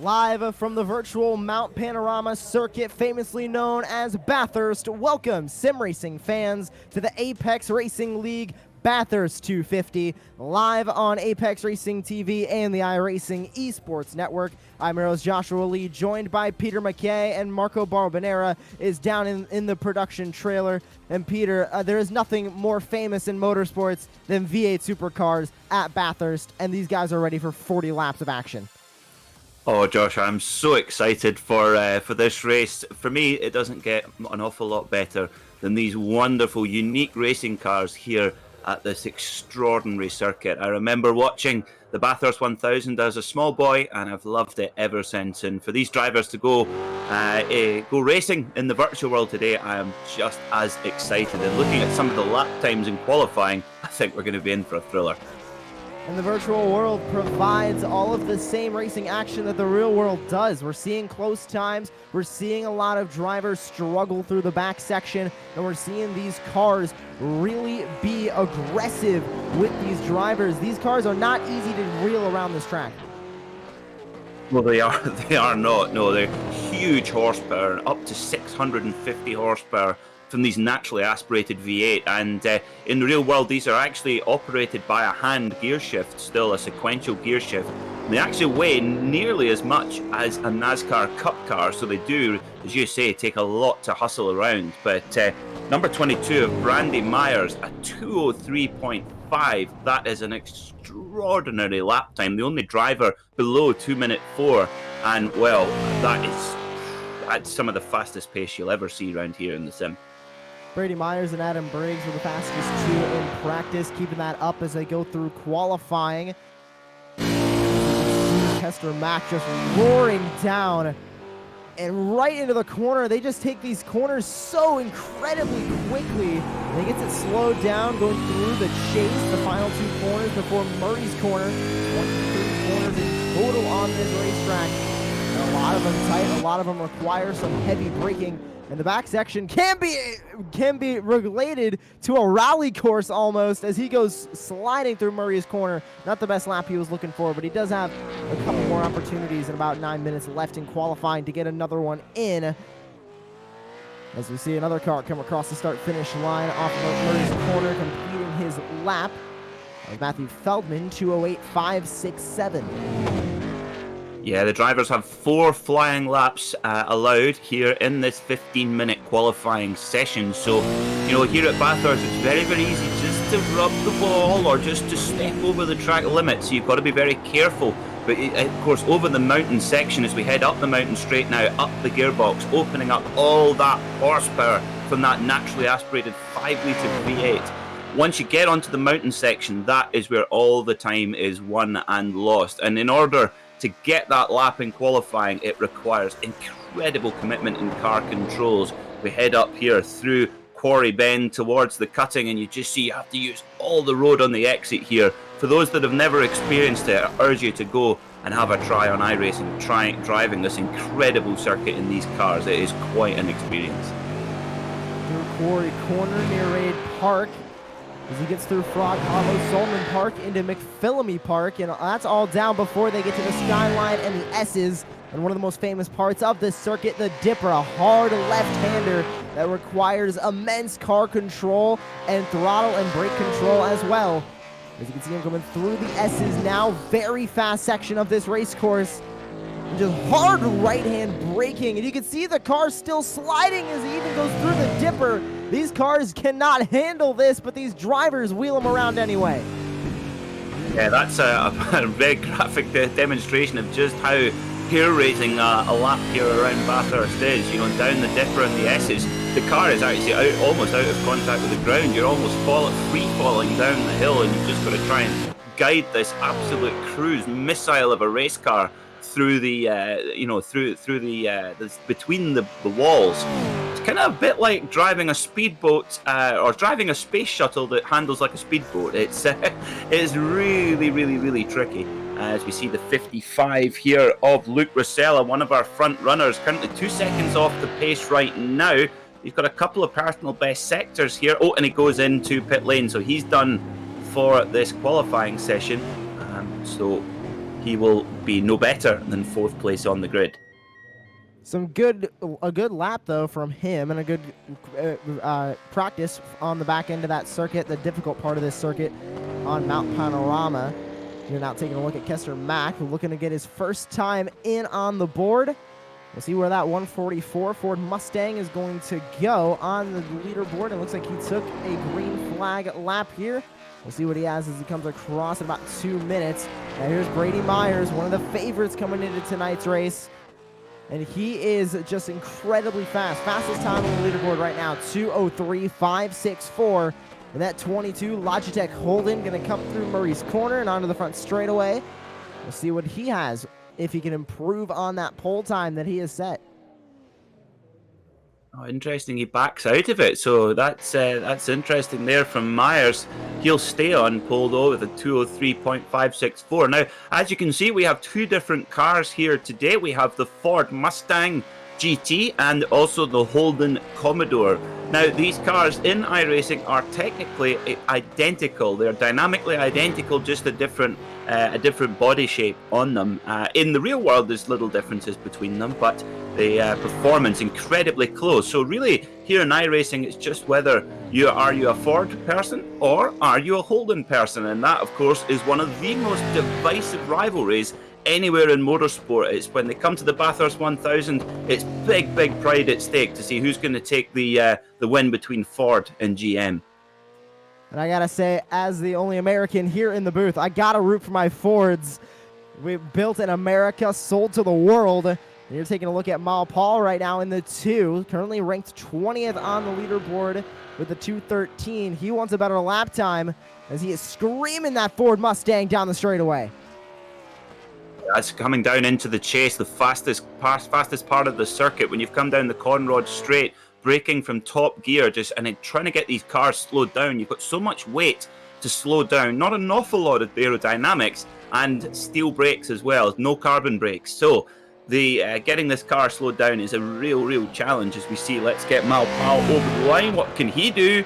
Live from the virtual Mount Panorama circuit, famously known as Bathurst, welcome sim racing fans to the Apex Racing League Bathurst 250, live on Apex Racing TV and the iRacing Esports Network. I'm Arrow's Joshua Lee, joined by Peter McKay, and Marco Barbanera is down in the production trailer. And Peter, there is nothing more famous in motorsports than V8 supercars at Bathurst, and these guys are ready for 40 laps of action. Oh, Josh, I'm so excited for this race. For me, it doesn't get an awful lot better than these wonderful, unique racing cars here at this extraordinary circuit. I remember watching the Bathurst 1000 as a small boy, and I've loved it ever since. And for these drivers to go racing in the virtual world today, I am just as excited. And looking at some of the lap times in qualifying, I think we're going to be in for a thriller. And the virtual world provides all of the same racing action that the real world does. We're seeing close times, we're seeing a lot of drivers struggle through the back section, and we're seeing these cars really be aggressive with these drivers. These cars are not easy to reel around this track. Well, they are not. No, they're huge horsepower, up to 650 horsepower from these naturally aspirated V8, and in the real world these are actually operated by a hand gear shift, still a sequential gear shift. They actually weigh nearly as much as a NASCAR Cup car, so they do, as you say, take a lot to hustle around. But number 22 of Brandy Myers, a 2:03.5, that is an extraordinary lap time, the only driver below 2:04, and well, that's some of the fastest pace you'll ever see around here in the sim. Brady Myers and Adam Briggs were the fastest two in practice, keeping that up as they go through qualifying. Kester Mack just roaring down and right into the corner. They just take these corners so incredibly quickly. And he gets it slowed down going through the chase, the final two corners before Murray's corner. 23 corners in total on this racetrack. And a lot of them tight, a lot of them require some heavy braking. And the back section can be related to a rally course almost, as he goes sliding through Murray's corner. Not the best lap he was looking for, but he does have a couple more opportunities and about 9 minutes left in qualifying to get another one in. As we see another car come across the start-finish line off of Murray's corner, completing his lap. Matthew Feldman, 2:08.567. Yeah, the drivers have 4 flying laps allowed here in this 15-minute qualifying session. So, here at Bathurst, it's very, very easy just to rub the wall or just to step over the track limit. So you've got to be very careful. But, of course, over the mountain section, as we head up the mountain straight now, up the gearbox, opening up all that horsepower from that naturally aspirated 5-litre V8. Once you get onto the mountain section, that is where all the time is won and lost. And in order to get that lap in qualifying, it requires incredible commitment in car controls. We head up here through Quarry Bend towards the cutting, and you just see you have to use all the road on the exit here. For those that have never experienced it, I urge you to go and have a try on iRacing, driving this incredible circuit in these cars. It is quite an experience. Through Quarry Corner near Raid Park, as he gets through Frog Hollow, Solomon Park into McPhillamy Park, and that's all down before they get to the Skyline and the S's. And one of the most famous parts of this circuit, the Dipper, a hard left-hander that requires immense car control and throttle and brake control as well. As you can see him coming through the S's now, very fast section of this race course. And just hard right-hand braking, and you can see the car still sliding as he even goes through the Dipper. These cars cannot handle this, but these drivers wheel them around anyway. Yeah, that's a very graphic demonstration of just how hair-raising a lap here around Bathurst is. Down the Dipper and the S's, the car is actually almost out of contact with the ground. You're almost free-falling down the hill, and you've just got to try and guide this absolute cruise missile of a race car through the between the walls. It's kind of a bit like driving a speedboat or driving a space shuttle that handles like a speedboat. It's really, really, really tricky. As we see the 55 here of Luke Rosella, one of our front runners, currently 2 seconds off the pace right now. He's got a couple of personal best sectors here. Oh, and he goes into pit lane, so he's done for this qualifying session. So he will be no better than 4th place on the grid. A good lap though from him, and a good practice on the back end of that circuit, the difficult part of this circuit on Mount Panorama. You're now taking a look at Kester Mack, looking to get his first time in on the board. We'll see where that 144 Ford Mustang is going to go on the leaderboard. It looks like he took a green flag lap here. We'll see what he has as he comes across in about 2 minutes. Now here's Brady Myers, one of the favorites coming into tonight's race. And he is just incredibly fast. Fastest time on the leaderboard right now, 2:03.564. And that 22 Logitech Holden going to come through Murray's corner and onto the front straightaway. We'll see what he has, if he can improve on that pole time that he has set. Oh, interesting. He backs out of it, so that's interesting there from Myers. He'll stay on pole though with a 2:03.564. Now, as you can see, we have 2 different cars here today. We have the Ford Mustang GT and also the Holden Commodore. Now, these cars in iRacing are technically identical. They're dynamically identical, just a different body shape on them. In the real world, there's little differences between them, but the performance incredibly close. So really, here in iRacing, it's just whether you are a Ford person or are you a Holden person, and that, of course, is one of the most divisive rivalries anywhere in motorsport. It's when they come to the Bathurst 1000, it's big pride at stake to see who's going to take the win between Ford and GM. And I gotta say, as the only American here in the booth, I gotta root for my Fords. We built in America, sold to the world. And you're taking a look at Mal Paul right now in the 2, currently ranked 20th on the leaderboard with the 2:13. He wants a better lap time as he is screaming that Ford Mustang down the straightaway. That's coming down into the chase, the fastest part of the circuit. When you've come down the Conrod straight, braking from top gear, and then trying to get these cars slowed down. You've got so much weight to slow down, not an awful lot of aerodynamics, and steel brakes as well, no carbon brakes. So the getting this car slowed down is a real challenge, as we see. Let's get Mal Powell over the line. What can he do?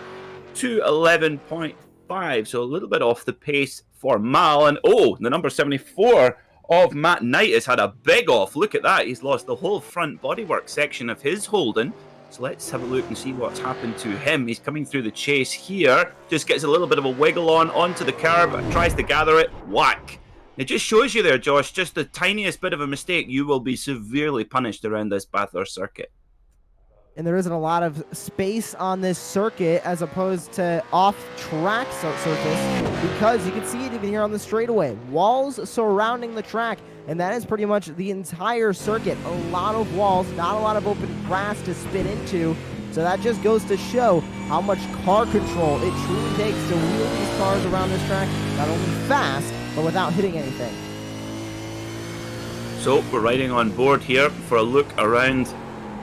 2:11.5, so a little bit off the pace for Mal. And the number 74 of Matt Knight has had a big off. Look at that. He's lost the whole front bodywork section of his Holden. So let's have a look and see what's happened to him. He's coming through the chase here. Just gets a little bit of a wiggle onto the curb, tries to gather it. Whack. It just shows you there, Josh, just the tiniest bit of a mistake, you will be severely punished around this Bathurst circuit. And there isn't a lot of space on this circuit as opposed to off-track surface, because you can see it even here on the straightaway. Walls surrounding the track, and that is pretty much the entire circuit. A lot of walls, not a lot of open grass to spin into. So that just goes to show how much car control it truly takes to wheel these cars around this track, not only fast, but without hitting anything. So we're riding on board here for a look around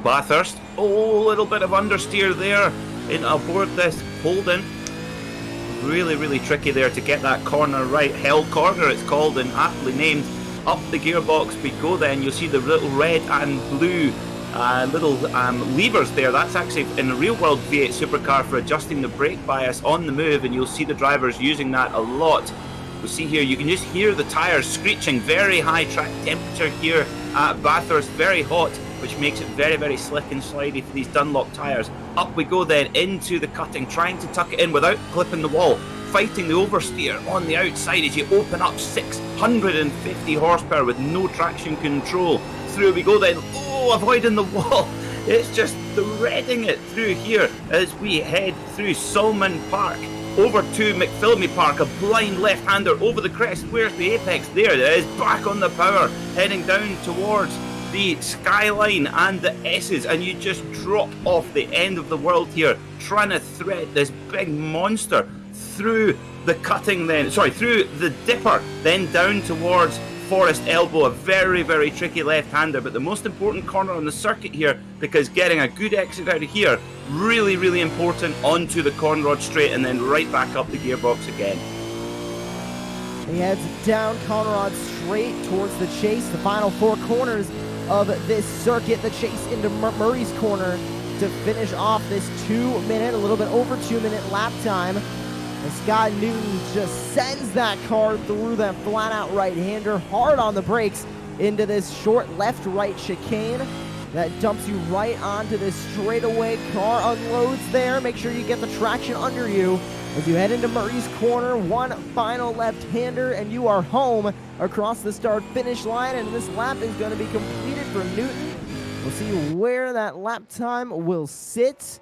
Bathurst. A little bit of understeer there in aboard this Holden. Really tricky there to get that corner right. Hell corner it's called, and aptly named. Up the gearbox we go then. You'll see the little red and blue levers there. That's actually in a real world V8 supercar for adjusting the brake bias on the move, and you'll see the drivers using that a lot. You'll see here, you can just hear the tyres screeching. Very high track temperature here at Bathurst, very hot, which makes it very slick and slidey for these Dunlop tyres. Up we go then into the cutting, trying to tuck it in without clipping the wall, fighting the oversteer on the outside as you open up 650 horsepower with no traction control. Through we go then, avoiding the wall. It's just threading it through here as we head through Solomon Park over to McPhillamy Park, a blind left-hander over the crest. Where's the apex? There it is, back on the power, heading down towards the skyline and the S's, and you just drop off the end of the world here, trying to thread this big monster through the cutting through the dipper, then down towards Forest Elbow, a very tricky left-hander, but the most important corner on the circuit here, because getting a good exit out of here, really important, onto the Conrod straight and then right back up the gearbox again. He heads down Conrod straight towards the chase, the final 4 corners of this circuit, the chase into Murray's corner to finish off this 2 minute, a little bit over 2 minute lap time. And Scott Newton just sends that car through that flat-out right-hander, hard on the brakes into this short left-right chicane that dumps you right onto this straightaway. Car unloads there. Make sure you get the traction under you as you head into Murray's Corner. One final left-hander, and you are home across the start-finish line, and this lap is going to be completed for Newton. We'll see where that lap time will sit.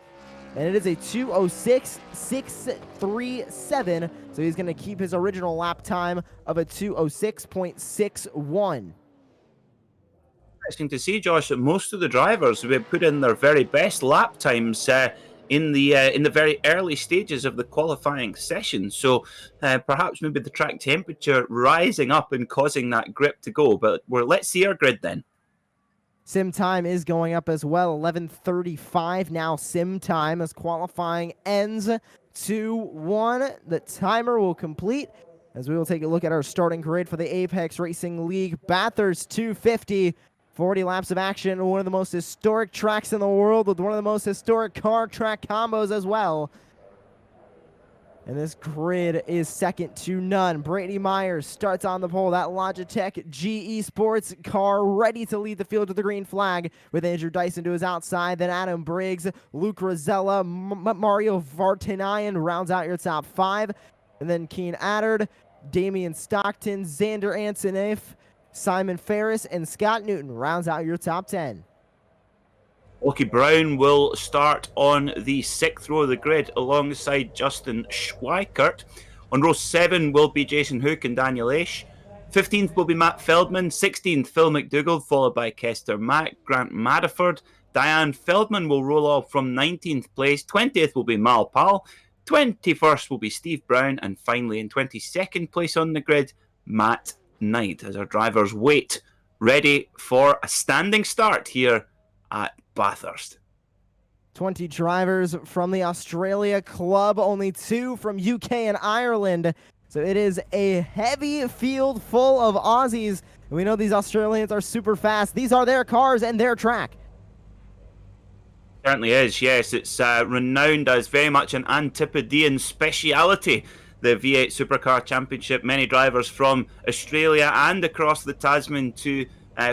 And it is a 2:06.637, so he's going to keep his original lap time of a 2:06.61. Interesting to see, Josh, that most of the drivers have put in their very best lap times in the very early stages of the qualifying session. So perhaps maybe the track temperature rising up and causing that grip to go. But let's see our grid then. Sim time is going up as well. 11:35 now sim time as qualifying ends. 2-1. The timer will complete as we will take a look at our starting grid for the Apex Racing League. Bathurst 250. 40 laps of action. One of the most historic tracks in the world with one of the most historic car track combos as well. And this grid is second to none. Brady Myers starts on the pole. That Logitech GE Sports car ready to lead the field to the green flag with Andrew Dyson to his outside. Then Adam Briggs, Luke Rosella, Mario Vartanayan rounds out your top 5. And then Keen Addard, Damian Stockton, Xander Antoneff, Simon Ferris, and Scott Newton rounds out your top 10. Lockie Brown will start on the 6th row of the grid alongside Justin Schweikert. On row 7 will be Jason Hook and Daniel Aish. 15th will be Matt Feldman. 16th, Phil McDougall, followed by Kester Mack, Grant Madiford. Diane Feldman will roll off from 19th place. 20th will be Mal Powell. 21st will be Steve Brown. And finally, in 22nd place on the grid, Matt Knight, as our drivers wait, ready for a standing start here at Bathurst. 20 drivers from the Australia club, only 2 from UK and Ireland. So it is a heavy field full of Aussies. And we know these Australians are super fast. These are their cars and their track. Certainly is, yes. It's renowned as very much an Antipodean speciality, the V8 Supercar Championship. Many drivers from Australia and across the Tasman to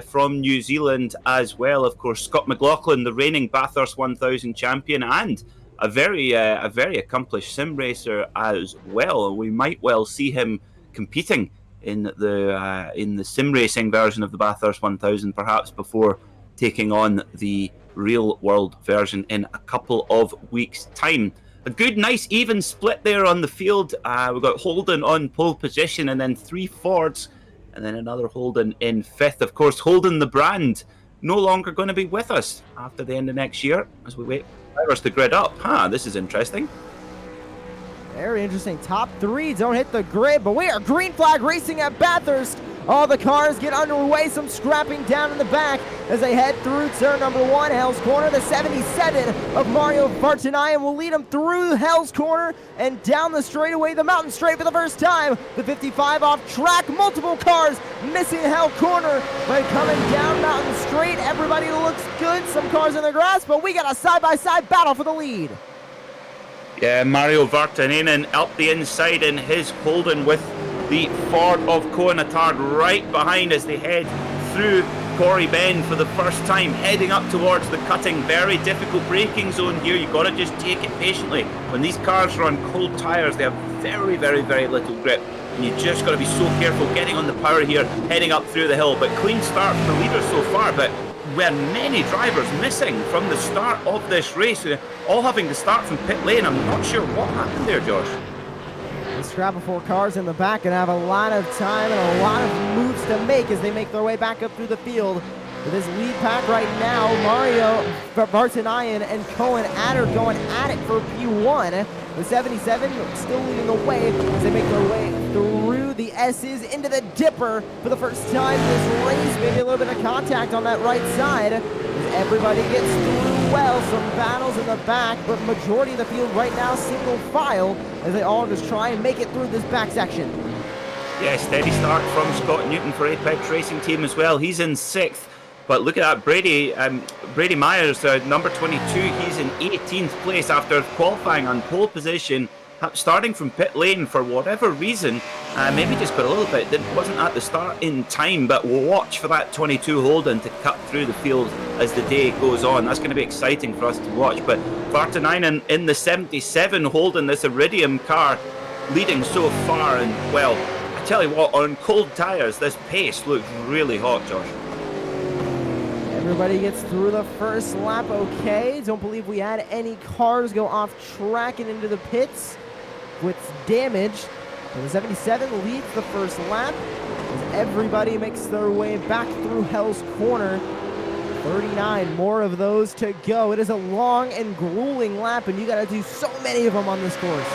from New Zealand as well. Of course, Scott McLaughlin, the reigning Bathurst 1000 champion, and a very accomplished sim racer as well. We might well see him competing in the sim racing version of the Bathurst 1000, perhaps before taking on the real world version in a couple of weeks' time. A good, nice, even split there on the field. We've got Holden on pole position, and then 3 Fords, and then another Holden in 5th. Of course, Holden, the brand, no longer going to be with us after the end of next year as we wait for drivers to grid up. This is interesting. Very interesting. Top 3 don't hit the grid, but we are green flag racing at Bathurst. All the cars get underway, some scrapping down in the back as they head through turn number 1, Hell's Corner. The 77 of Mario Vartanayan will lead them through Hell's Corner and down the straightaway, the mountain straight for the first time. The 55 off track, multiple cars missing Hell Corner, but coming down mountain straight. Everybody looks good, some cars in the grass, but we got a side-by-side battle for the lead. Yeah, Mario Vartanainen up the inside in his Holden with the Ford of Cohenatard right behind as they head through Corrie Bend for the first time, heading up towards the cutting, very difficult braking zone here. You've got to just take it patiently. When these cars are on cold tyres, they have very, very, very little grip. And you just got to be so careful getting on the power here, heading up through the hill. But clean start for the leaders so far, but we had many drivers missing from the start of this race, all having to start from pit lane. I'm not sure what happened there, Josh. The scrap of 4 cars in the back and have a lot of time and a lot of moves to make as they make their way back up through the field. With his lead pack right now, Mario Vartanayan and Cohen Adder going at it for P1. The 77 still leading the way as they make their way through the S's into the Dipper for the first time this race. Maybe a little bit of contact on that right side as everybody gets through well. Some battles in the back, but majority of the field right now single file as they all just try and make it through this back section. Yeah, steady start from Scott Newton for Apex Racing Team as well. He's in 6th. But look at that, Brady Myers, number 22, he's in 18th place after qualifying on pole position starting from pit lane for whatever reason. Maybe just got a little bit, wasn't at the start in time, but we'll watch for that 22 Holden to cut through the field as the day goes on. That's going to be exciting for us to watch. But Vartanainen in the 77 Holden, this Iridium car, leading so far. And, well, I tell you what, on cold tyres, this pace looks really hot, Josh. Everybody gets through the first lap okay. Don't believe we had any cars go off track and into the pits with damage. And the 77 leads the first lap as everybody makes their way back through Hell's Corner. 39 more of those to go. It is a long and grueling lap, and you got to do so many of them on this course.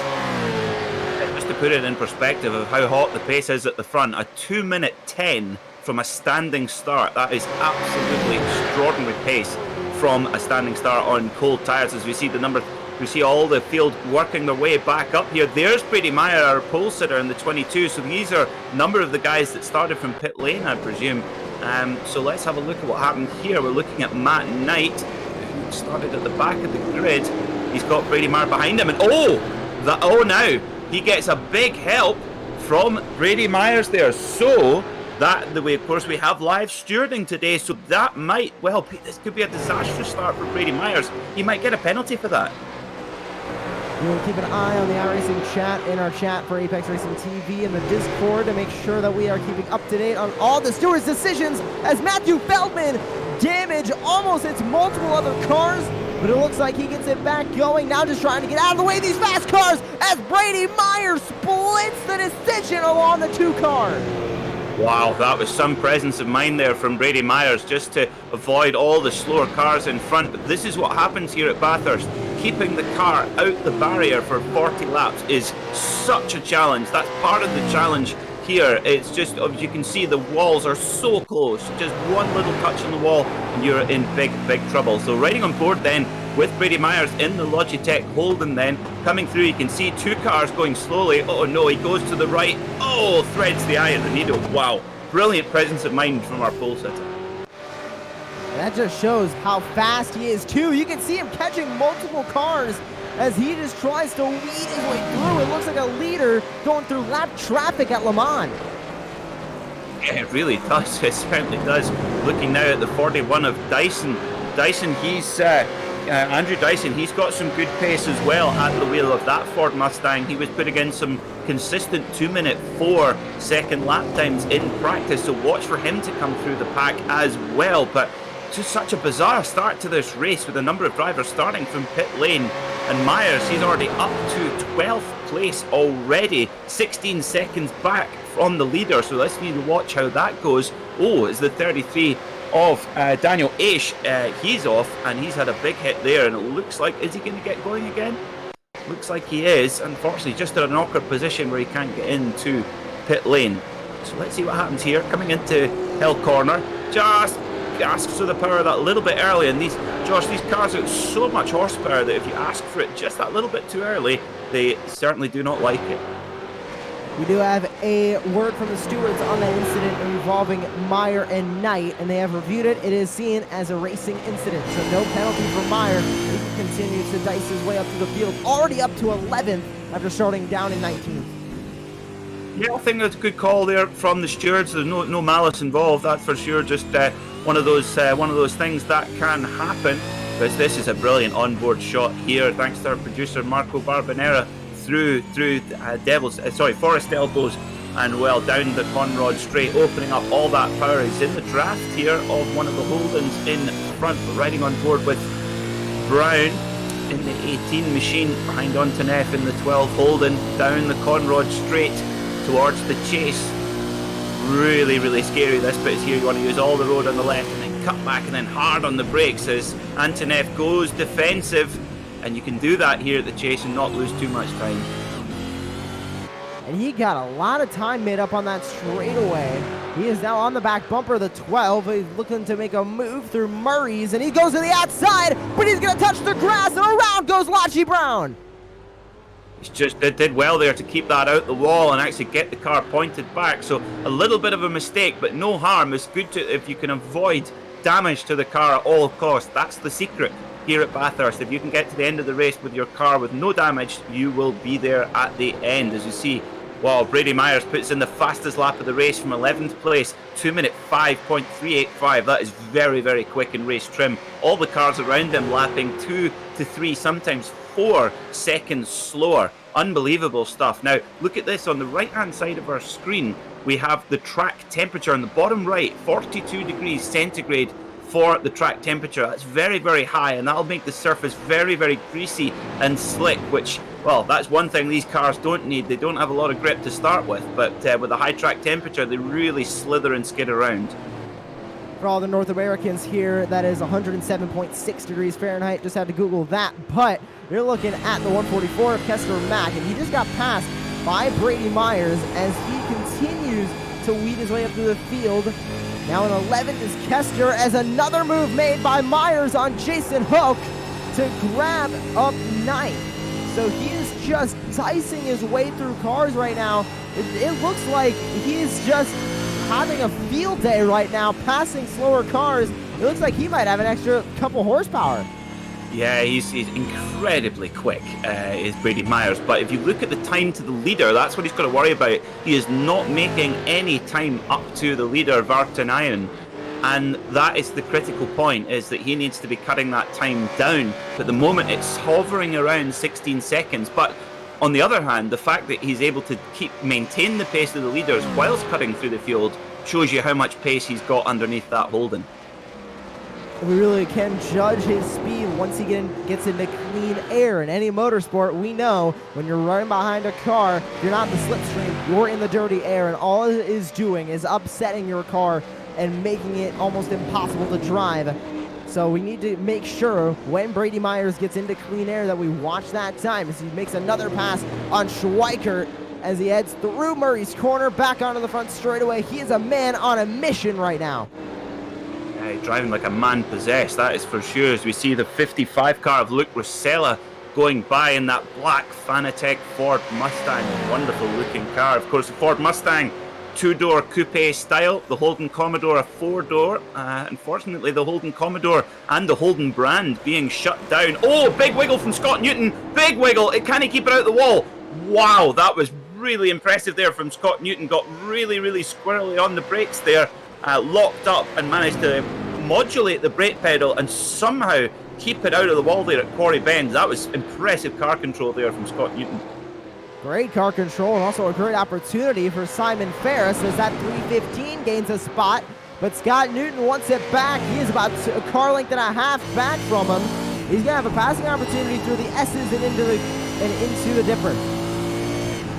Just to put it in perspective of how hot the pace is at the front, a 2-minute 10 from a standing start. That is absolutely extraordinary pace from a standing start on cold tyres. As we see the number, we see all the field working their way back up here. There's Brady Meyer, our pole sitter in the 22. So these are a number of the guys that started from pit lane, I presume. So let's have a look at what happened here. We're looking at Matt Knight, who started at the back of the grid. He's got Brady Meyer behind him, and now he gets a big help from Brady Myers there. So that the way, of course, we have live stewarding today, so that might, well, this could be a disastrous start for Brady Myers. He might get a penalty for that. We will keep an eye on the iRacing chat in our chat for Apex Racing TV and the Discord to make sure that we are keeping up to date on all the stewards' decisions as Matthew Feldman damage almost hits multiple other cars, but it looks like he gets it back going. Now just trying to get out of the way of these fast cars as Brady Myers splits the decision along the two cars. Wow, that was some presence of mind there from Brady Myers just to avoid all the slower cars in front. But this is what happens here at Bathurst. Keeping the car out the barrier for 40 laps is such a challenge. That's part of the challenge here. It's just, as you can see, the walls are so close. Just one little touch on the wall and you're in big, big trouble. So riding on board then with Brady Myers in the Logitech Holden then, coming through, you can see two cars going slowly. Oh no, he goes to the right. Oh, threads the eye of the needle. Wow, brilliant presence of mind from our pole sitter. And that just shows how fast he is too. You can see him catching multiple cars as he just tries to weed his way through. It looks like a leader going through lap traffic at Le Mans. Yeah, it really does. It certainly does. Looking now at the 41 of Dyson. He's Andrew Dyson, he's got some good pace as well at the wheel of that Ford Mustang. He was putting in some consistent 2-minute 4-second lap times in practice, so watch for him to come through the pack as well. But just such a bizarre start to this race with a number of drivers starting from pit lane. And Myers, he's already up to 12th place already, 16 seconds back from the leader. So let's need to watch how that goes. Oh, it's the 33 of Daniel Aish. He's off and he's had a big hit there, and it looks like, is he going to get going again? Looks like he is. Unfortunately, just in an awkward position where he can't get into pit lane. So let's see what happens here. Coming into Hill Corner, just asks for the power that little bit early, and these cars have so much horsepower that if you ask for it just that little bit too early, they certainly do not like it. We do have a word from the stewards on that incident involving Meyer and Knight, and they have reviewed it. It is seen as a racing incident, so no penalty for Meyer. He can continue to dice his way up to the field, already up to 11th after starting down in 19th. Yeah, I think that's a good call there from the stewards. There's no malice involved, that's for sure. Just one of those things that can happen. But this is a brilliant onboard shot here, thanks to our producer Marco Barbonera through Forest Elbows and well down the Conrod straight, opening up all that power. He's in the draft here of one of the Holdens in front, riding on board with Brown in the 18 machine behind Antoneff in the 12 Holden, down the Conrod straight towards the chase. Really, really scary this bit is here. You want to use all the road on the left and then cut back and then hard on the brakes as Antoneff goes defensive, and you can do that here at the chase and not lose too much time. And he got a lot of time made up on that straightaway. He is now on the back bumper of the 12. He's looking to make a move through Murray's, and he goes to the outside, but he's going to touch the grass, and around goes Lachie Brown. It did well there to keep that out the wall and actually get the car pointed back. So a little bit of a mistake, but no harm. It's good if you can avoid damage to the car at all costs. That's the secret here at Bathurst. If you can get to the end of the race with your car with no damage, you will be there at the end. As you see, wow, Brady Myers puts in the fastest lap of the race from 11th place, 2 minute 5.385. That is very, very quick in race trim. All the cars around him lapping 2 to 3, sometimes 4 seconds slower. Unbelievable stuff. Now, look at this on the right-hand side of our screen. We have the track temperature on the bottom right, 42 degrees centigrade for the track temperature. That's very, very high, and that'll make the surface very, very greasy and slick, which, well, that's one thing these cars don't need. They don't have a lot of grip to start with, but with a high track temperature, they really slither and skid around. For all the North Americans here, that is 107.6 degrees Fahrenheit. Just had to Google that, but you're looking at the 144 of Kessler Mack, and he just got passed by Brady Myers as he continues to weed his way up through the field. Now in 11th is Kester, as another move made by Myers on Jason Hook to grab up 9th. So he is just dicing his way through cars right now. It looks like he is just having a field day right now, passing slower cars. It looks like he might have an extra couple horsepower. Yeah, he's incredibly quick, is Brady Myers. But if you look at the time to the leader, that's what he's got to worry about. He is not making any time up to the leader, Vartanainen. And that is the critical point, is that he needs to be cutting that time down. At the moment, it's hovering around 16 seconds. But on the other hand, the fact that he's able to maintain the pace of the leaders whilst cutting through the field shows you how much pace he's got underneath that Holden. We really can judge his speed once he gets into clean air. In any motorsport, we know when you're running behind a car, you're not in the slipstream, you're in the dirty air, and all it is doing is upsetting your car and making it almost impossible to drive. So we need to make sure when Brady Myers gets into clean air that we watch that time as he makes another pass on Schweikert as he heads through Murray's corner back onto the front straightaway. He is a man on a mission right now. Driving like a man possessed, that is for sure, as we see the 55 car of Luke Rosella going by in that black Fanatec Ford Mustang. Wonderful looking car. Of course, the Ford Mustang, 2-door coupe style, the Holden Commodore a 4-door. Unfortunately, the Holden Commodore and the Holden brand being shut down. Oh, big wiggle from Scott Newton. Big wiggle. Can he keep it out the wall? Wow, that was really impressive there from Scott Newton. Got really, really squirrely on the brakes there. Locked up and managed to modulate the brake pedal and somehow keep it out of the wall there at Quarry Bend. That was impressive car control there from Scott Newton. Great car control, and also a great opportunity for Simon Ferris as that 315 gains a spot, but Scott Newton wants it back. He is about a car length and a half back from him. He's going to have a passing opportunity through the S's and into the dipper.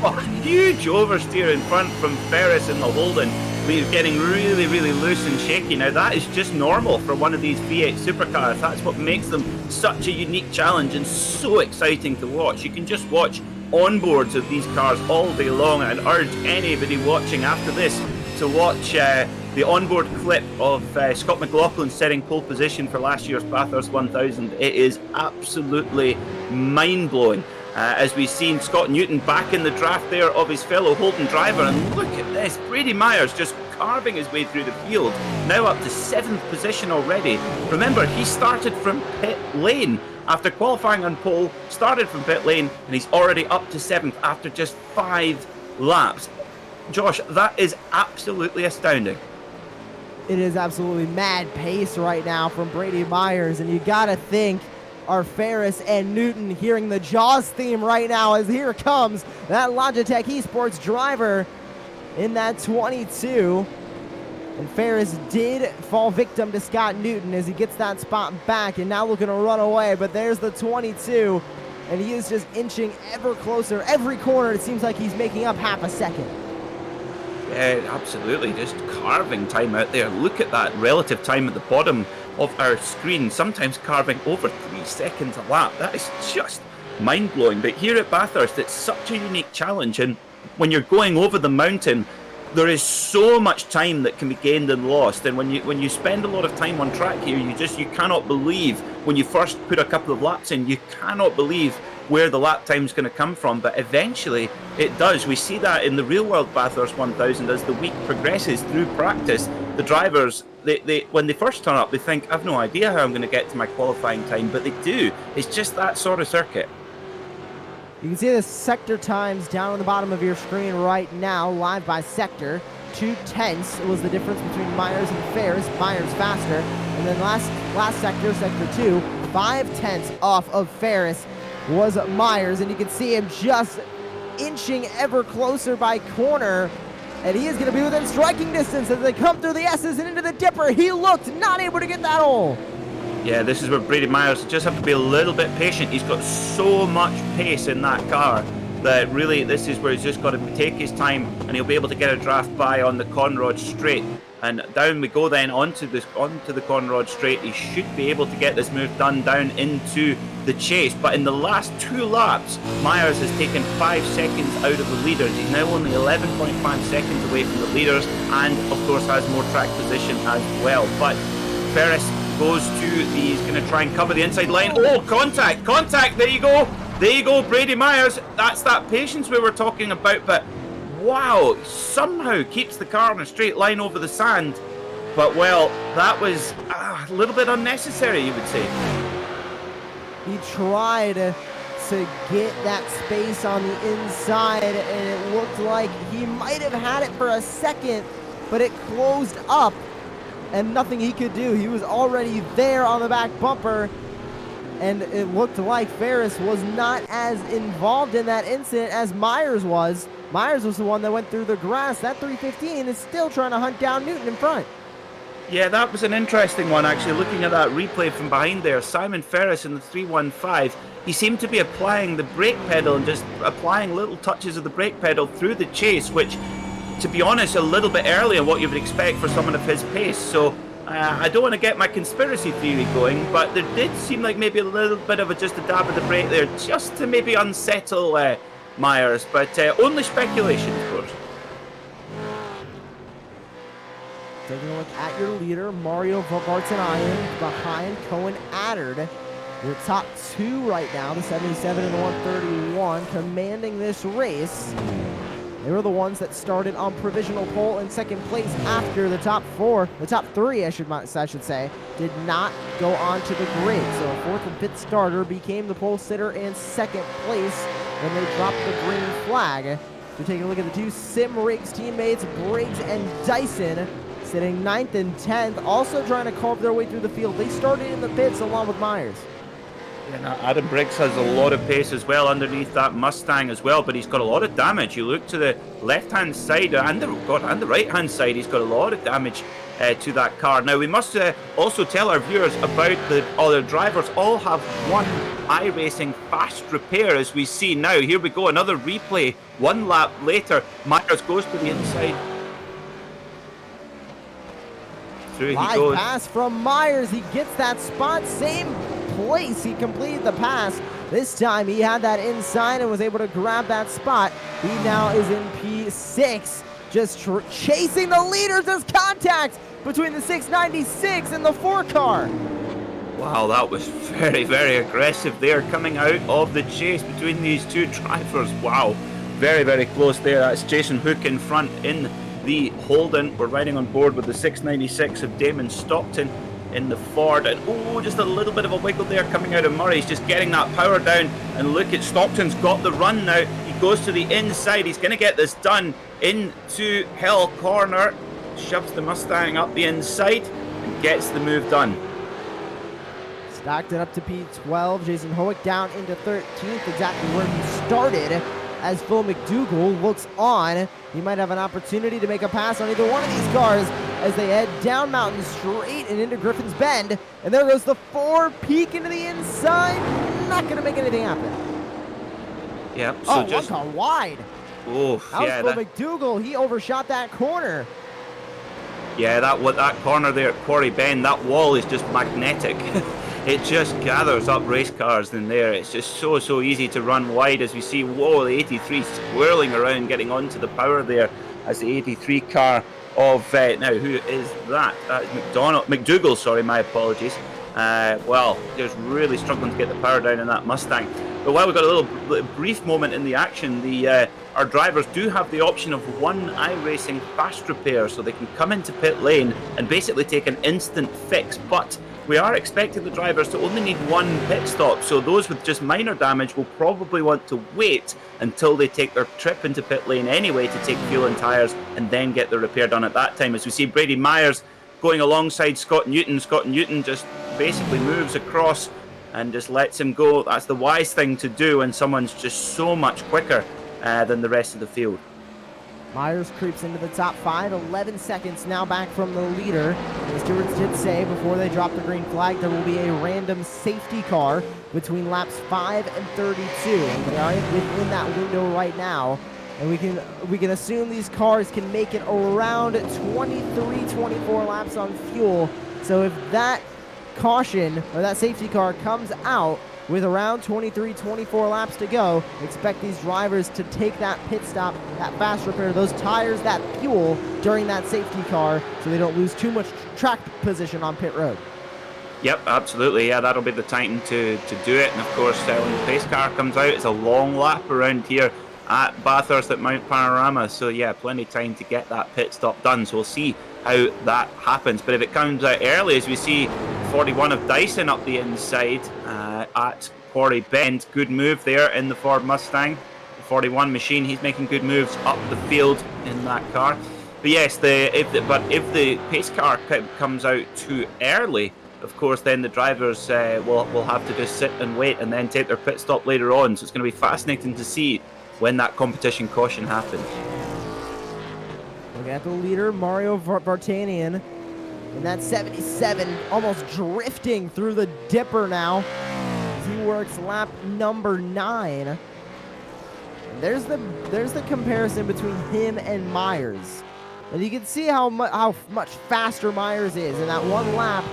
Oh, huge oversteer in front from Ferris in the Holden. We're getting really, really loose and shaky. Now, that is just normal for one of these V8 supercars. That's what makes them such a unique challenge and so exciting to watch. You can just watch onboards of these cars all day long, and I'd urge anybody watching after this to watch the onboard clip of Scott McLaughlin setting pole position for last year's Bathurst 1000. It is absolutely mind-blowing. As we've seen Scott Newton back in the draft there of his fellow Holden driver, and look at this, Brady Myers just carving his way through the field, now up to 7th position already. Remember, he started from pit lane after qualifying on pole, started from pit lane, and he's already up to 7th after just 5 laps. Josh, that is absolutely astounding. It is absolutely mad pace right now from Brady Myers, and you gotta think are Ferris and Newton hearing the Jaws theme right now, as here comes that Logitech Esports driver in that 22. And Ferris did fall victim to Scott Newton as he gets that spot back and now looking to run away, but there's the 22, and he is just inching ever closer. Every corner it seems like he's making up half a second. Yeah, absolutely, just carving time out there. Look at that relative time at the bottom of our screen, sometimes carving over 3 seconds a lap. That is just mind-blowing. But here at Bathurst, it's such a unique challenge, and when you're going over the mountain, there is so much time that can be gained and lost. And when you spend a lot of time on track here, you cannot believe, when you first put a couple of laps in, you cannot believe where the lap time's going to come from, but eventually it does. We see that in the real world Bathurst 1000 as the week progresses through practice. The drivers when they first turn up, they think, I've no idea how I'm going to get to my qualifying time, but they do. It's just that sort of circuit. You can see the sector times down on the bottom of your screen right now, live by sector. 2/10 was the difference between Myers and Ferris. Myers faster. And then last sector, sector 2, 5/10 off of Ferris was Myers. And you can see him just inching ever closer by corner. And he is going to be within striking distance as they come through the S's and into the Dipper. He looked not able to get that hole. Yeah, this is where Brady Myers just have to be a little bit patient. He's got so much pace in that car that really this is where he's just got to take his time, and he'll be able to get a draft by on the Conrod straight. And down we go then onto the Conrod straight. He should be able to get this move done down into the chase. But in the last 2 laps, Myers has taken 5 seconds out of the leaders. He's now only 11.5 seconds away from the leaders, and of course has more track position as well. But Ferris goes to he's going to try and cover the inside line. Oh, contact, there you go, Brady Myers. That's that patience we were talking about, but wow, somehow keeps the car on a straight line over the sand. But well, that was a little bit unnecessary, you would say. He tried to get that space on the inside, and it looked like he might have had it for a second, but it closed up. And nothing he could do. He was already there on the back bumper, and it looked like Ferris was not as involved in that incident as Myers was. Myers was the one that went through the grass. That 315 is still trying to hunt down Newton in front. Yeah, that was an interesting one, actually. Looking at that replay from behind there, Simon Ferris in the 315, he seemed to be applying the brake pedal and just applying little touches of the brake pedal through the chase, which, to be honest, a little bit earlier what you would expect for someone of his pace. So I don't want to get my conspiracy theory going, but there did seem like maybe a little bit of just a dab of the brake there, just to maybe unsettle Myers, but only speculation, of course. Taking a look at your leader, Mario Vartanayan behind Cohen Addard. Your top 2 right now, the 77 and the 131, commanding this race. They were the ones that started on provisional pole in second place after the top 3, I should say, did not go onto the grid. So a 4th and 5th starter became the pole sitter in second place when they dropped the green flag. So taking a look at the 2 Sim Rigs teammates, Briggs and Dyson, sitting 9th and 10th, also trying to carve their way through the field. They started in the pits along with Myers. Yeah, now Adam Briggs has a lot of pace as well underneath that Mustang as well, but he's got a lot of damage. You look to the left-hand side and the right-hand side, he's got a lot of damage to that car. Now, we must also tell our viewers about the other drivers all have one iRacing fast repair, as we see now. Here we go, another replay. 1 lap later, Myers goes to the inside. Through he goes. Live pass from Myers. He gets that spot. Same place. He completed the pass. This time he had that inside and was able to grab that spot. He now is in P6. Just chasing the leaders. There's contact between the 696 and the 4 car. Wow, that was very, very aggressive there, coming out of the chase between these 2 drivers. Wow, very, very close there. That's Jason Hook in front in the Holden. We're riding on board with the 696 of Damon Stockton in the Ford, and oh, just a little bit of a wiggle there coming out of Murray. He's just getting that power down, and look at Stockton's got the run now. He goes to the inside. He's going to get this done into Hill Corner, shoves the Mustang up the inside and gets the move done. Stockton up to P12. Jason Hoek down into 13th, exactly where he started. As Phil McDougall looks on, he might have an opportunity to make a pass on either one of these cars as they head down Mountain straight and into Griffin's Bend. And there goes the 4 peek into the inside. Not going to make anything happen. Yep. So just 1 car wide. Oh, that was Phil McDougall. He overshot that corner. Yeah, that corner there at Quarry Bend, that wall is just magnetic. It just gathers up race cars in there. It's just so easy to run wide, as we see, whoa, the 83 swirling around, getting onto the power there as the 83 car of, now who is that? That is McDougall, sorry, my apologies. well, just really struggling to get the power down in that Mustang. But while we've got a little brief moment in the action, our drivers do have the option of one iRacing fast repair, so they can come into pit lane and basically take an instant fix. But we are expecting the drivers to only need one pit stop, so those with just minor damage will probably want to wait until they take their trip into pit lane anyway to take fuel and tyres and then get the repair done at that time. As we see Brady Myers going alongside Scott Newton. Scott Newton just basically moves across and just lets him go. That's the wise thing to do when someone's just so much quicker than the rest of the field. Myers creeps into the top 5, 11 seconds now back from the leader. The stewards did say before they dropped the green flag there will be a random safety car between laps 5 and 32. And they are within that window right now. And we can assume these cars can make it around 23, 24 laps on fuel. So if that caution or that safety car comes out with around 23, 24 laps to go, expect these drivers to take that pit stop, that fast repair, those tires, that fuel during that safety car so they don't lose too much track position on pit road. Yep, absolutely. Yeah, that'll be the time to do it. And of course, when the pace car comes out, it's a long lap around here at Bathurst at Mount Panorama. So yeah, plenty of time to get that pit stop done. So we'll see how that happens. But if it comes out early, as we see 41 of Dyson up the inside at Quarry Bend, good move there in the Ford Mustang. The 41 machine, he's making good moves up the field in that car. But yes, if the pace car comes out too early, of course, then the drivers will have to just sit and wait and then take their pit stop later on. So it's going to be fascinating to see when that competition caution happens. Look at the leader, Mario Vartanian, in that 77, almost drifting through the dipper now. As he works lap number 9. And there's the comparison between him and Myers. And you can see how much faster Myers is in that one lap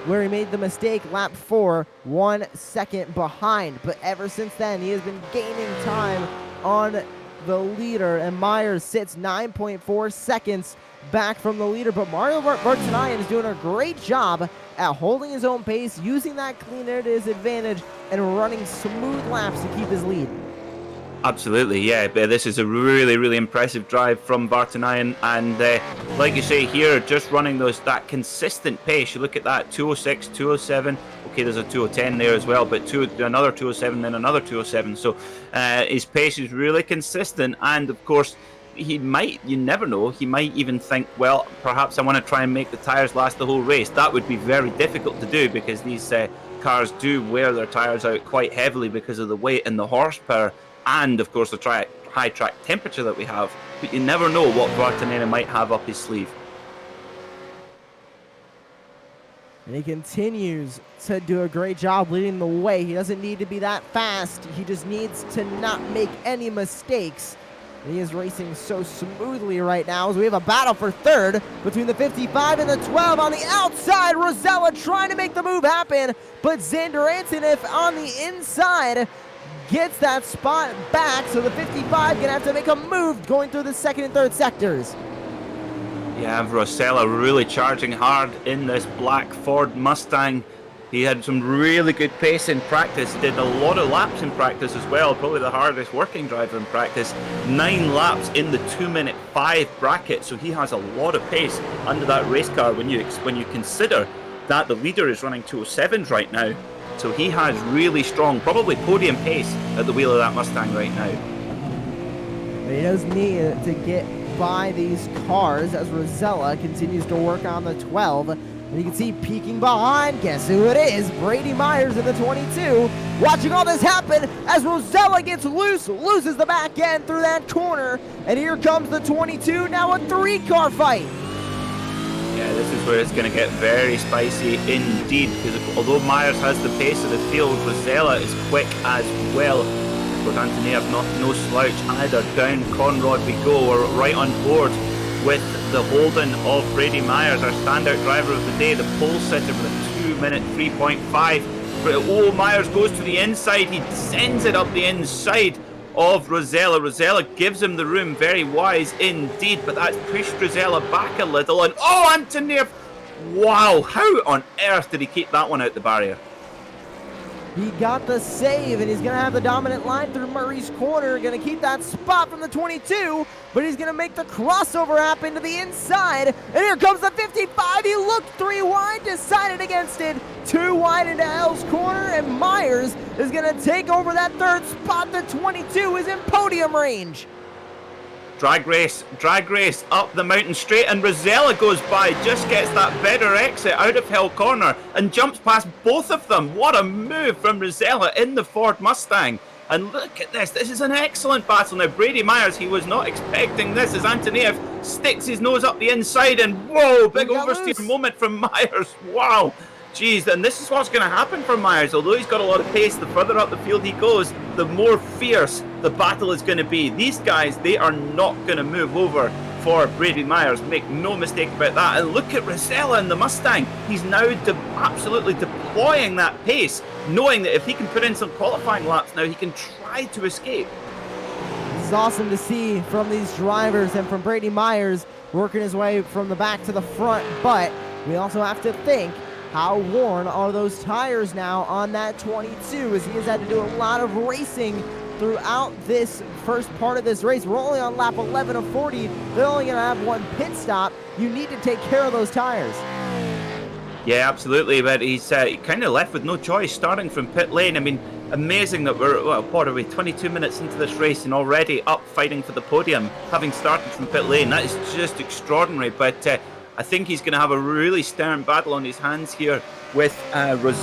where he made the mistake, lap 4, 1 second behind. But ever since then, he has been gaining time on the leader, and Myers sits 9.4 seconds back from the leader. But Mario Vartanian is doing a great job at holding his own pace, using that clean air to his advantage, and running smooth laps to keep his lead. Absolutely, yeah. This is a really, really impressive drive from Vartanian, and like you say here, just running that consistent pace. You look at that, 206, 207. Okay, there's a 210 there as well, but another 207, then another 207. So his pace is really consistent, and of course, you never know, he might even think, well, perhaps I want to try and make the tyres last the whole race. That would be very difficult to do because these cars do wear their tyres out quite heavily because of the weight and the horsepower, and of course the high track temperature that we have. But you never know what Vartanian might have up his sleeve. And he continues to do a great job leading the way. He doesn't need to be that fast. He just needs to not make any mistakes. And he is racing so smoothly right now as we have a battle for third between the 55 and the 12 on the outside. Rosella trying to make the move happen, but Xander Antonoff on the inside gets that spot back, so the 55 gonna have to make a move going through the second and third sectors. Yeah, Rosella really charging hard in this black Ford Mustang. He had some really good pace in practice, did a lot of laps in practice as well, probably the hardest working driver in practice. 9 laps in the 2-minute 5 bracket, so he has a lot of pace under that race car when you consider that the leader is running 207s right now. So he has really strong, probably podium pace at the wheel of that Mustang right now. But he does need to get by these cars as Rosella continues to work on the 12. And you can see peeking behind, guess who it is? Brady Myers in the 22. Watching all this happen as Rosella gets loose, loses the back end through that corner. And here comes the 22, now a 3-car fight. Yeah, this is where it's going to get very spicy indeed, because although Myers has the pace of the field, Rosella is quick as well. But Antoniev no slouch either. Down Conrod we go. We're right on board with the Holden of Brady Myers, our standout driver of the day, the pole sitter with a 2-minute 3.5. Oh, Myers goes to the inside. He sends it up the inside of Rosella. Rosella gives him the room, very wise indeed, but that's pushed Rosella back a little, and oh, Antoniev Wow, how on earth did he keep that one out the barrier? He got the save, and he's going to have the dominant line through Murray's corner. Going to keep that spot from the 22, but he's going to make the crossover happen to the inside. And here comes the 55. He looked 3 wide, decided against it. 2 wide into L's corner, and Myers is going to take over that 3rd spot. The 22 is in podium range. Drag race up the mountain straight, and Rosella goes by, just gets that better exit out of Hill Corner and jumps past both of them. What a move from Rosella in the Ford Mustang. And look at this is an excellent battle. Now Brady Myers, he was not expecting this as Antoniev sticks his nose up the inside, and whoa, big oversteer moment from Myers. Wow. Jeez, and this is what's going to happen for Myers. Although he's got a lot of pace, the further up the field he goes, the more fierce the battle is going to be. These guys, they are not going to move over for Brady Myers. Make no mistake about that. And look at Rosella in the Mustang. He's now absolutely deploying that pace, knowing that if he can put in some qualifying laps now, he can try to escape. This is awesome to see from these drivers and from Brady Myers working his way from the back to the front. But we also have to think, how worn are those tires now on that 22, as he has had to do a lot of racing throughout this first part of this race. We're only on lap 11 of 40. They're only going to have 1 pit stop. You need to take care of those tires. Yeah, absolutely, but he's kind of left with no choice starting from pit lane. I mean, amazing that we're, what are we, 22 minutes into this race and already up fighting for the podium, having started from pit lane. That is just extraordinary, but I think he's going to have a really stern battle on his hands here with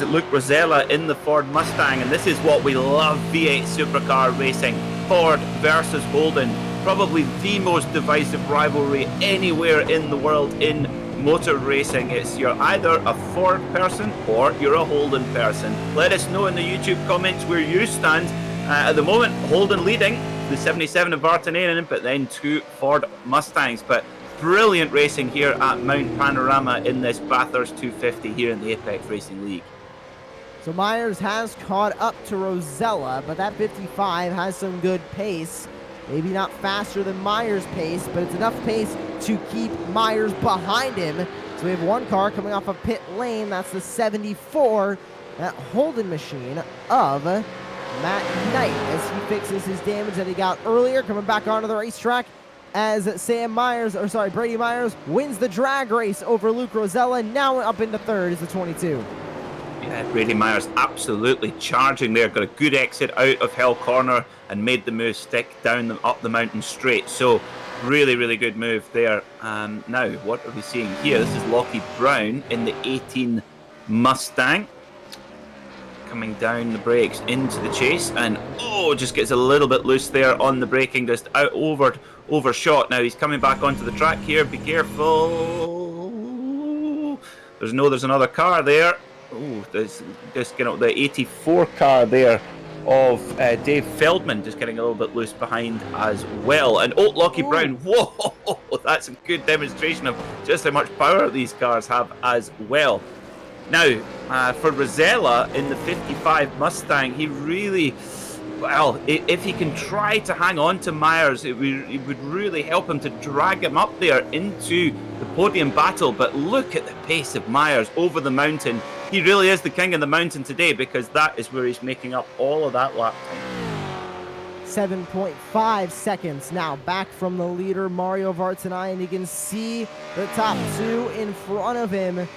Luke Rosella in the Ford Mustang. And this is what we love, V8 supercar racing. Ford versus Holden. Probably the most divisive rivalry anywhere in the world in motor racing. You're either a Ford person or you're a Holden person. Let us know in the YouTube comments where you stand. At the moment, Holden leading, the 77 of Vartanainen, but then 2 Ford Mustangs. But brilliant racing here at Mount Panorama in this Bathurst 250 here in the Apex Racing League. So Myers has caught up to Rosella, but that 55 has some good pace. Maybe not faster than Myers' pace, but it's enough pace to keep Myers behind him. So we have 1 car coming off of pit lane. That's the 74, that Holden machine of Matt Knight, as he fixes his damage that he got earlier, coming back onto the racetrack. As Brady Myers wins the drag race over Luke Rosella. Now up into 3rd is the 22. Yeah, Brady Myers absolutely charging there. Got a good exit out of Hill Corner and made the move stick down up the mountain straight. So really, really good move there. Now, what are we seeing here? This is Lockie Brown in the 18 Mustang. Coming down the brakes into the chase, and just gets a little bit loose there on the braking, just overshot. Now he's coming back onto the track here. Be careful. There's another car there. There's just the 84 car there of Dave Feldman, just getting a little bit loose behind as well. And Lockie Brown, whoa, that's a good demonstration of just how much power these cars have as well. Now, for Rosella in the 55 Mustang, he really, if he can try to hang on to Myers, it would really help him to drag him up there into the podium battle. But look at the pace of Myers over the mountain. He really is the king of the mountain today, because that is where he's making up all of that lap time. 7.5 seconds now back from the leader, Mario Vartanainen. You can see the top 2 in front of him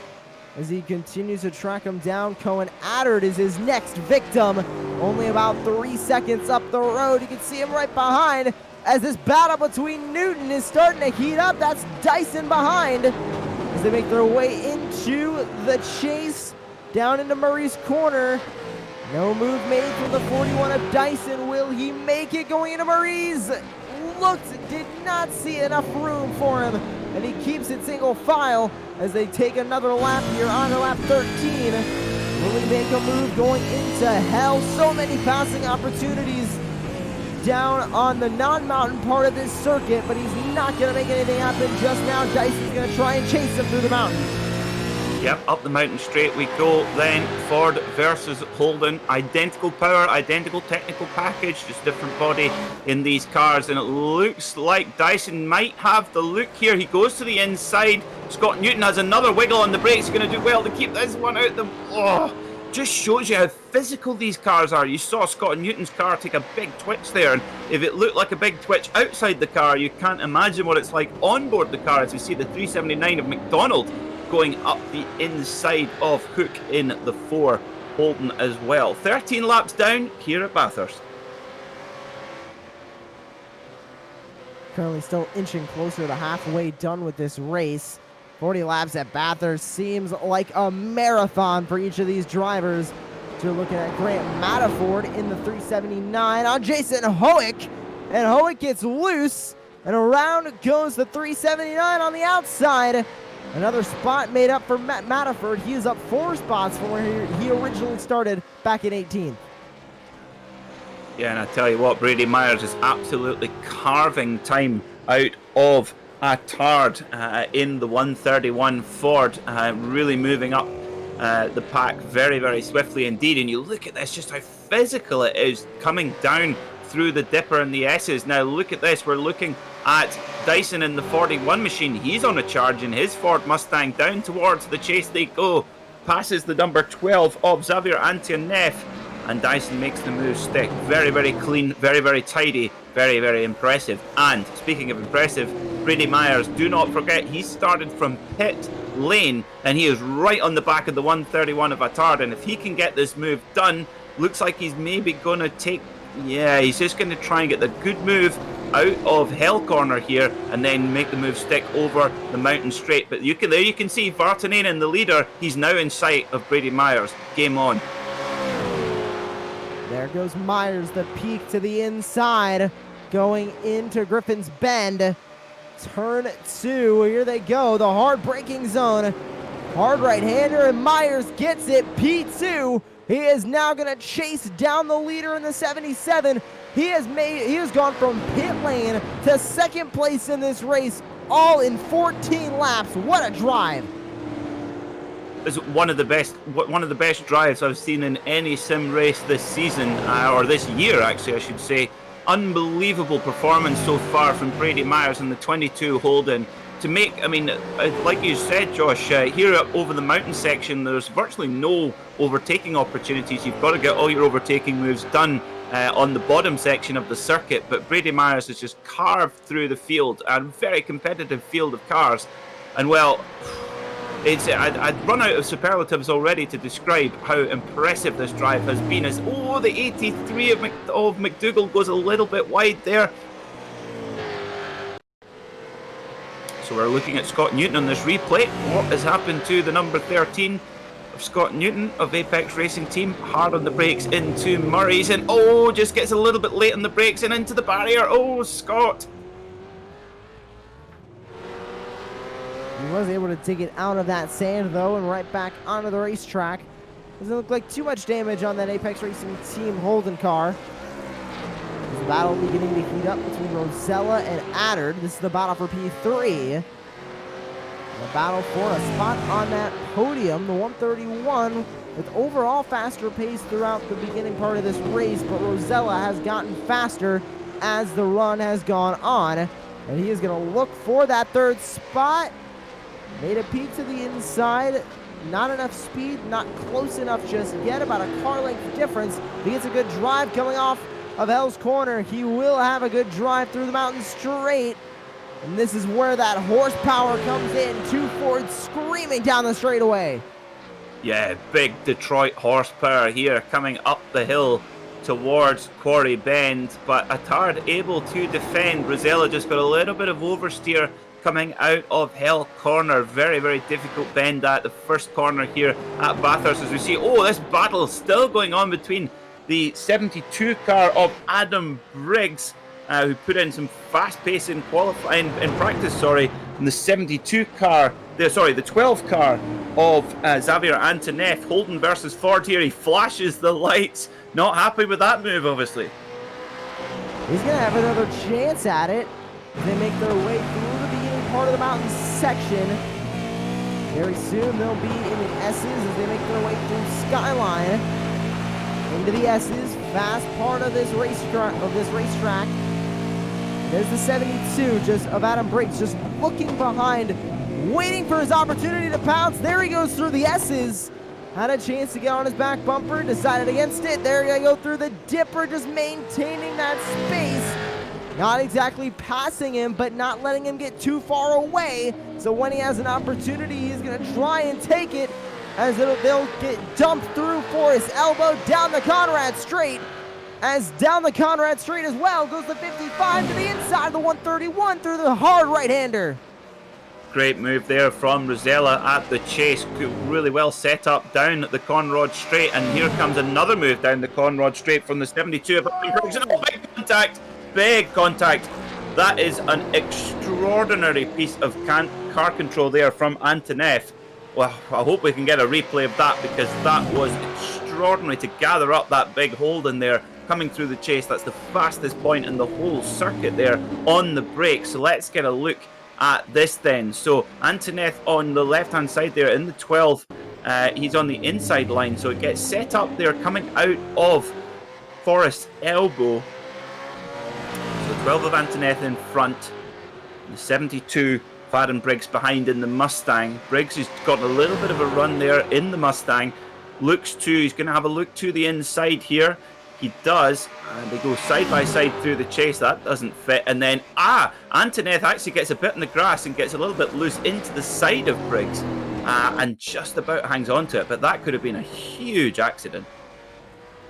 as he continues to track him down. Cohen Addard is his next victim, only about 3 seconds up the road. You can see him right behind as this battle between Newton is starting to heat up. That's Dyson behind as they make their way into the chase down into Murray's corner. No move made from the 41 of Dyson. Will he make it going into Murray's? Did not see enough room for him, and he keeps it single file as they take another lap here on to lap 13. Will he make a move going into hell? So many passing opportunities down on the non-mountain part of this circuit, but he's not going to make anything happen just now. Dyson's going to try and chase him through the mountain. Yep, up the mountain straight we go then. Ford versus Holden. Identical power, identical technical package, just different body in these cars. And it looks like Dyson might have the look here. He goes to the inside. Scott Newton has another wiggle on the brakes. He's going to do well to keep this one out. Just shows you how physical these cars are. You saw Scott Newton's car take a big twitch there. And if it looked like a big twitch outside the car, you can't imagine what it's like on board the car as we see the 379 of McDonald going up the inside of Hook in the 4 Holden as well. 13 laps down here at Bathurst. Currently still inching closer to halfway done with this race. 40 laps at Bathurst seems like a marathon for each of these drivers. So you're looking at Grant Matterford in the 379 on Jason Hoek. And Hoek gets loose, and around goes the 379 on the outside. Another spot made up for Matt Matterford. He is up 4 spots from where he originally started back in 18th. Yeah, and I tell you what, Brady Myers is absolutely carving time out of Attard in the 131 Ford, really moving up the pack very, very swiftly indeed. And you look at this, just how physical it is coming down through the dipper and the S's. Now look at this, we're looking at Dyson in the 41 machine. He's on a charge in his Ford Mustang. Down towards the chase they go, passes the number 12 of Xavier Antioneff, and Dyson makes the move stick. Very, very clean, very, very tidy, very, very impressive. And speaking of impressive, Brady Myers, do not forget, he started from pit lane and he is right on the back of the 131 of Attard. And if he can get this move done, looks like he's maybe going to take, yeah, he's just going to try and get the good move out of Hell Corner here and then make the move stick over the mountain straight. But there you can see Vartanainen, the leader, he's now in sight of Brady Myers. Game on. There goes Myers, the peak to the inside, going into Griffin's Bend. Turn 2, here they go, the hard braking zone. Hard right-hander, and Myers gets it, P2. He is now going to chase down the leader in the 77. He has gone from pit lane to second place in this race, all in 14 laps. What a drive! Is one of the best drives I've seen in any sim race this season, or this year actually I should say. Unbelievable performance so far from Brady Myers in the 22 Holden. To make, I mean, like you said, Josh, here over the mountain section, there's virtually no overtaking opportunities. You've got to get all your overtaking moves done on the bottom section of the circuit. But Brady Myers has just carved through the field, a very competitive field of cars. And well, I'd run out of superlatives already to describe how impressive this drive has been. As the 83 of McDougall goes a little bit wide there. So we're looking at Scott Newton on this replay. What has happened to the number 13 of Scott Newton of Apex Racing Team? Hard on the brakes into Murray's, and just gets a little bit late on the brakes and into the barrier. Scott. He was able to dig it out of that sand, though, and right back onto the racetrack. Doesn't look like too much damage on that Apex Racing Team Holden car. There's a battle beginning to heat up between Rosella and Attard. This is the battle for P3. The battle for a spot on that podium, the 131, with overall faster pace throughout the beginning part of this race, but Rosella has gotten faster as the run has gone on, and he is going to look for that third spot. Made a peek to the inside. Not enough speed, not close enough just yet. About a car length difference. He gets a good drive coming off of Hell's Corner. He will have a good drive through the mountain straight. And this is where that horsepower comes in. 2 Fords screaming down the straightaway. Yeah, big Detroit horsepower here coming up the hill towards Quarry Bend. But Attard able to defend. Rosella just got a little bit of oversteer coming out of Hell Corner. Very, very difficult bend at the first corner here at Bathurst, as we see, this battle still going on between the 72 car of Adam Briggs, who put in some fast pace in qualifying, in practice, and the 72 car, the 12 car of Xavier Antoneff. Holden versus Ford here. He flashes the lights. Not happy with that move, obviously. He's going to have another chance at it. They make their way through the beginning part of the mountain section. Very soon they'll be in the S's as they make their way through Skyline into the S's. Fast part of this racetrack. There's the 72 just of Adam Briggs, just looking behind, waiting for his opportunity to pounce. There he goes through the S's. Had a chance to get on his back bumper, decided against it. There you go through the dipper, just maintaining that space. Not exactly passing him, but not letting him get too far away. So when he has an opportunity, he's going to try and take it, as they'll get dumped through Forrest. Elbow down the Conrad straight. As down the Conrad straight as well goes the 55 to the inside of the 131 through the hard right-hander. Great move there from Rosella at the chase. Really well set up down the Conrad straight, and here comes another move down the Conrad straight from the 72. Big contact, big contact. That is an extraordinary piece of car control there from Antonev. Well, I hope we can get a replay of that, because that was extraordinary to gather up that big hold in there. Coming through the chase, that's the fastest point in the whole circuit there on the brakes. So let's get a look at this then. So Antonev on the left hand side there in the 12, he's on the inside line, so it gets set up there coming out of Forrest's elbow. So 12 of Antonev in front, the 72 Adam Briggs behind in the Mustang. Briggs has got a little bit of a run there in the Mustang. He's going to have a look to the inside here. He does, and they go side by side through the chase. That doesn't fit, and then Antonev actually gets a bit in the grass and gets a little bit loose into the side of Briggs, and just about hangs on to it, but that could have been a huge accident.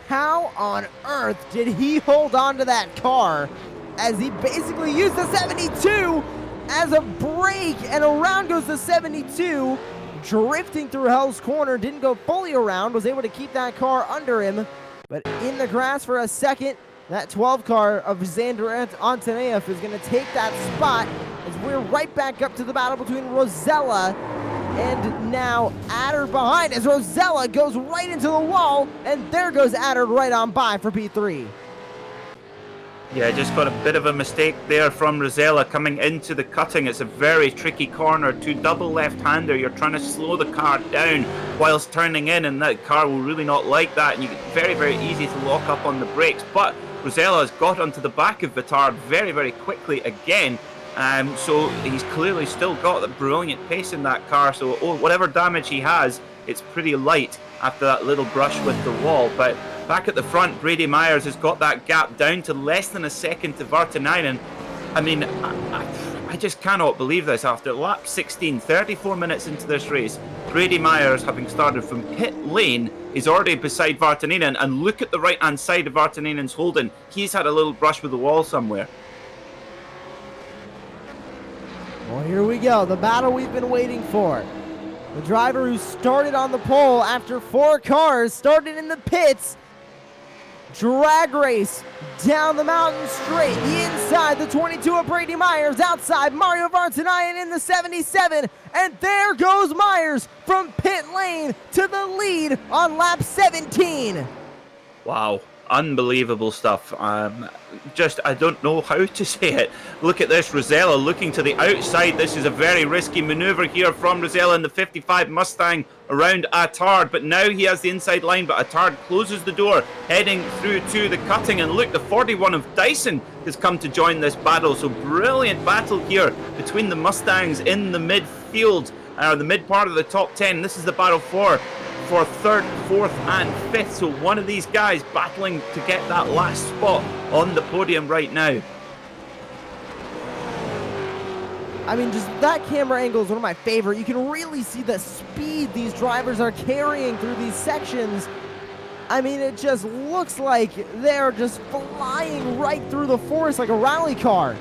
How on earth did he hold on to that car as he basically used the 72 as a brake, and around goes the 72, drifting through Hell's Corner, didn't go fully around, was able to keep that car under him. But in the grass for a second, that 12 car of Xander Antonev is going to take that spot, as we're right back up to the battle between Rosella and now Adder behind, as Rosella goes right into the wall, and there goes Adder right on by for P3. Yeah, just got a bit of a mistake there from Rosella coming into the cutting. It's a very tricky corner to double left-hander. You're trying to slow the car down whilst turning in, and that car will really not like that, and you get very, very easy to lock up on the brakes. But Rosella has got onto the back of Vittard very, very quickly again. So he's clearly still got the brilliant pace in that car. So whatever damage he has, it's pretty light after that little brush with the wall. But back at the front, Brady Myers has got that gap down to less than a second to Vartanainen. I mean, I just cannot believe this. After lap 16, 34 minutes into this race, Brady Myers, having started from pit lane, is already beside Vartanainen. And look at the right-hand side of Vartanainen's holding. He's had a little brush with the wall somewhere. Well, here we go. The battle we've been waiting for. The driver who started on the pole after 4 cars started in the pits. Drag race down the mountain straight. The inside, the 22 of Brady Myers. Outside, Mario Vartanainen in the 77. And there goes Myers from pit lane to the lead on lap 17. Wow. Unbelievable stuff. I don't know how to say it. Look at this, Rosella looking to the outside. This is a very risky maneuver here from Rosella in the 55 Mustang around Attard, but now he has the inside line, but Attard closes the door, heading through to the cutting, and look, the 41 of Dyson has come to join this battle. So brilliant battle here between the Mustangs in the midfield, the mid part of the top 10. This is the battle for 3rd, 4th and 5th. So one of these guys battling to get that last spot on the podium right now. I mean, just that camera angle is one of my favorite. You can really see the speed these drivers are carrying through these sections. I mean, it just looks like they're just flying right through the forest like a rally car.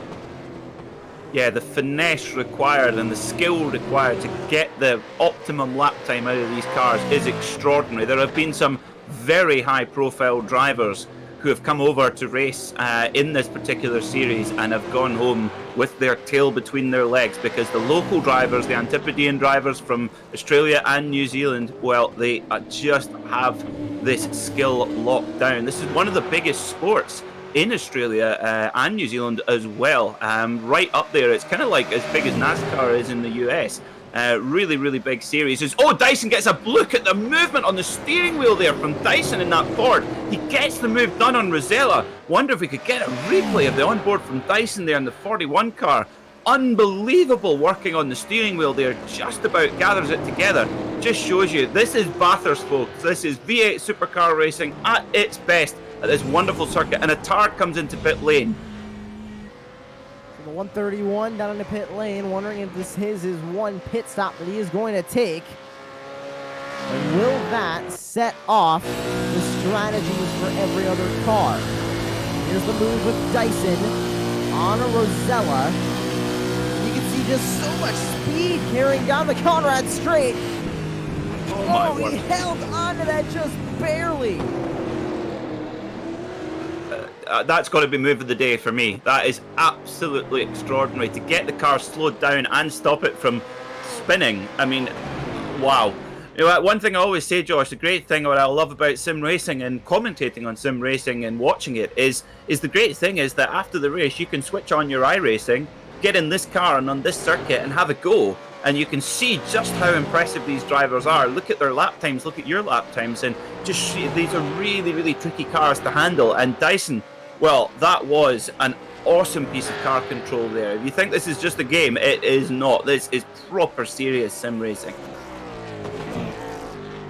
Yeah, the finesse required and the skill required to get the optimum lap time out of these cars is extraordinary. There have been some very high-profile drivers who have come over to race in this particular series and have gone home with their tail between their legs, because the local drivers, the Antipodean drivers from Australia and New Zealand, well, they just have this skill locked down. This is one of the biggest sports in Australia and New Zealand as well, right up there. It's kind of like as big as NASCAR is in the US. Really, really big series. Oh, Dyson gets a look at the movement on the steering wheel there from Dyson in that Ford. He gets the move done on Rosella. Wonder if we could get a replay of the onboard from Dyson there in the 41 car. Unbelievable working on the steering wheel there. Just about gathers it together. Just shows you, this is Bathurst, folks. This is V8 supercar racing at its best at this wonderful circuit. And a Tard comes into pit lane. The 131 down in the pit lane, wondering if this is his one pit stop that he is going to take. And will that set off the strategies for every other car? Here's the move with Dyson on a Rosella. You can see just so much speed carrying down the Conrad straight. Oh, he held on to that just barely. That's got to be move of the day for me. That is absolutely extraordinary to get the car slowed down and stop it from spinning. I mean, wow. You know, one thing I always say, Josh, the great thing what I love about sim racing and commentating on sim racing and watching it is the great thing is that after the race you can switch on your iRacing, get in this car and on this circuit and have a go. And you can see just how impressive these drivers are. Look at their lap times, look at your lap times, and just these are really, really tricky cars to handle. And Dyson, well, that was an awesome piece of car control there. If you think this is just a game, it is not. This is proper serious sim racing.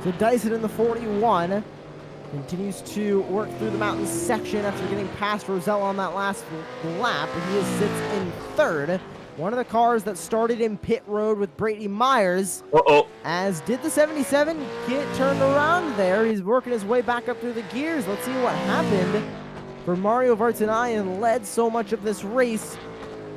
So Dyson in the 41 continues to work through the mountain section after getting past Rosella on that last lap. He sits in third. One of the cars that started in pit road with Brady Myers. As did the 77 get turned around there. He's working his way back up through the gears. Let's see what happened. For Mario Vartanayan led so much of this race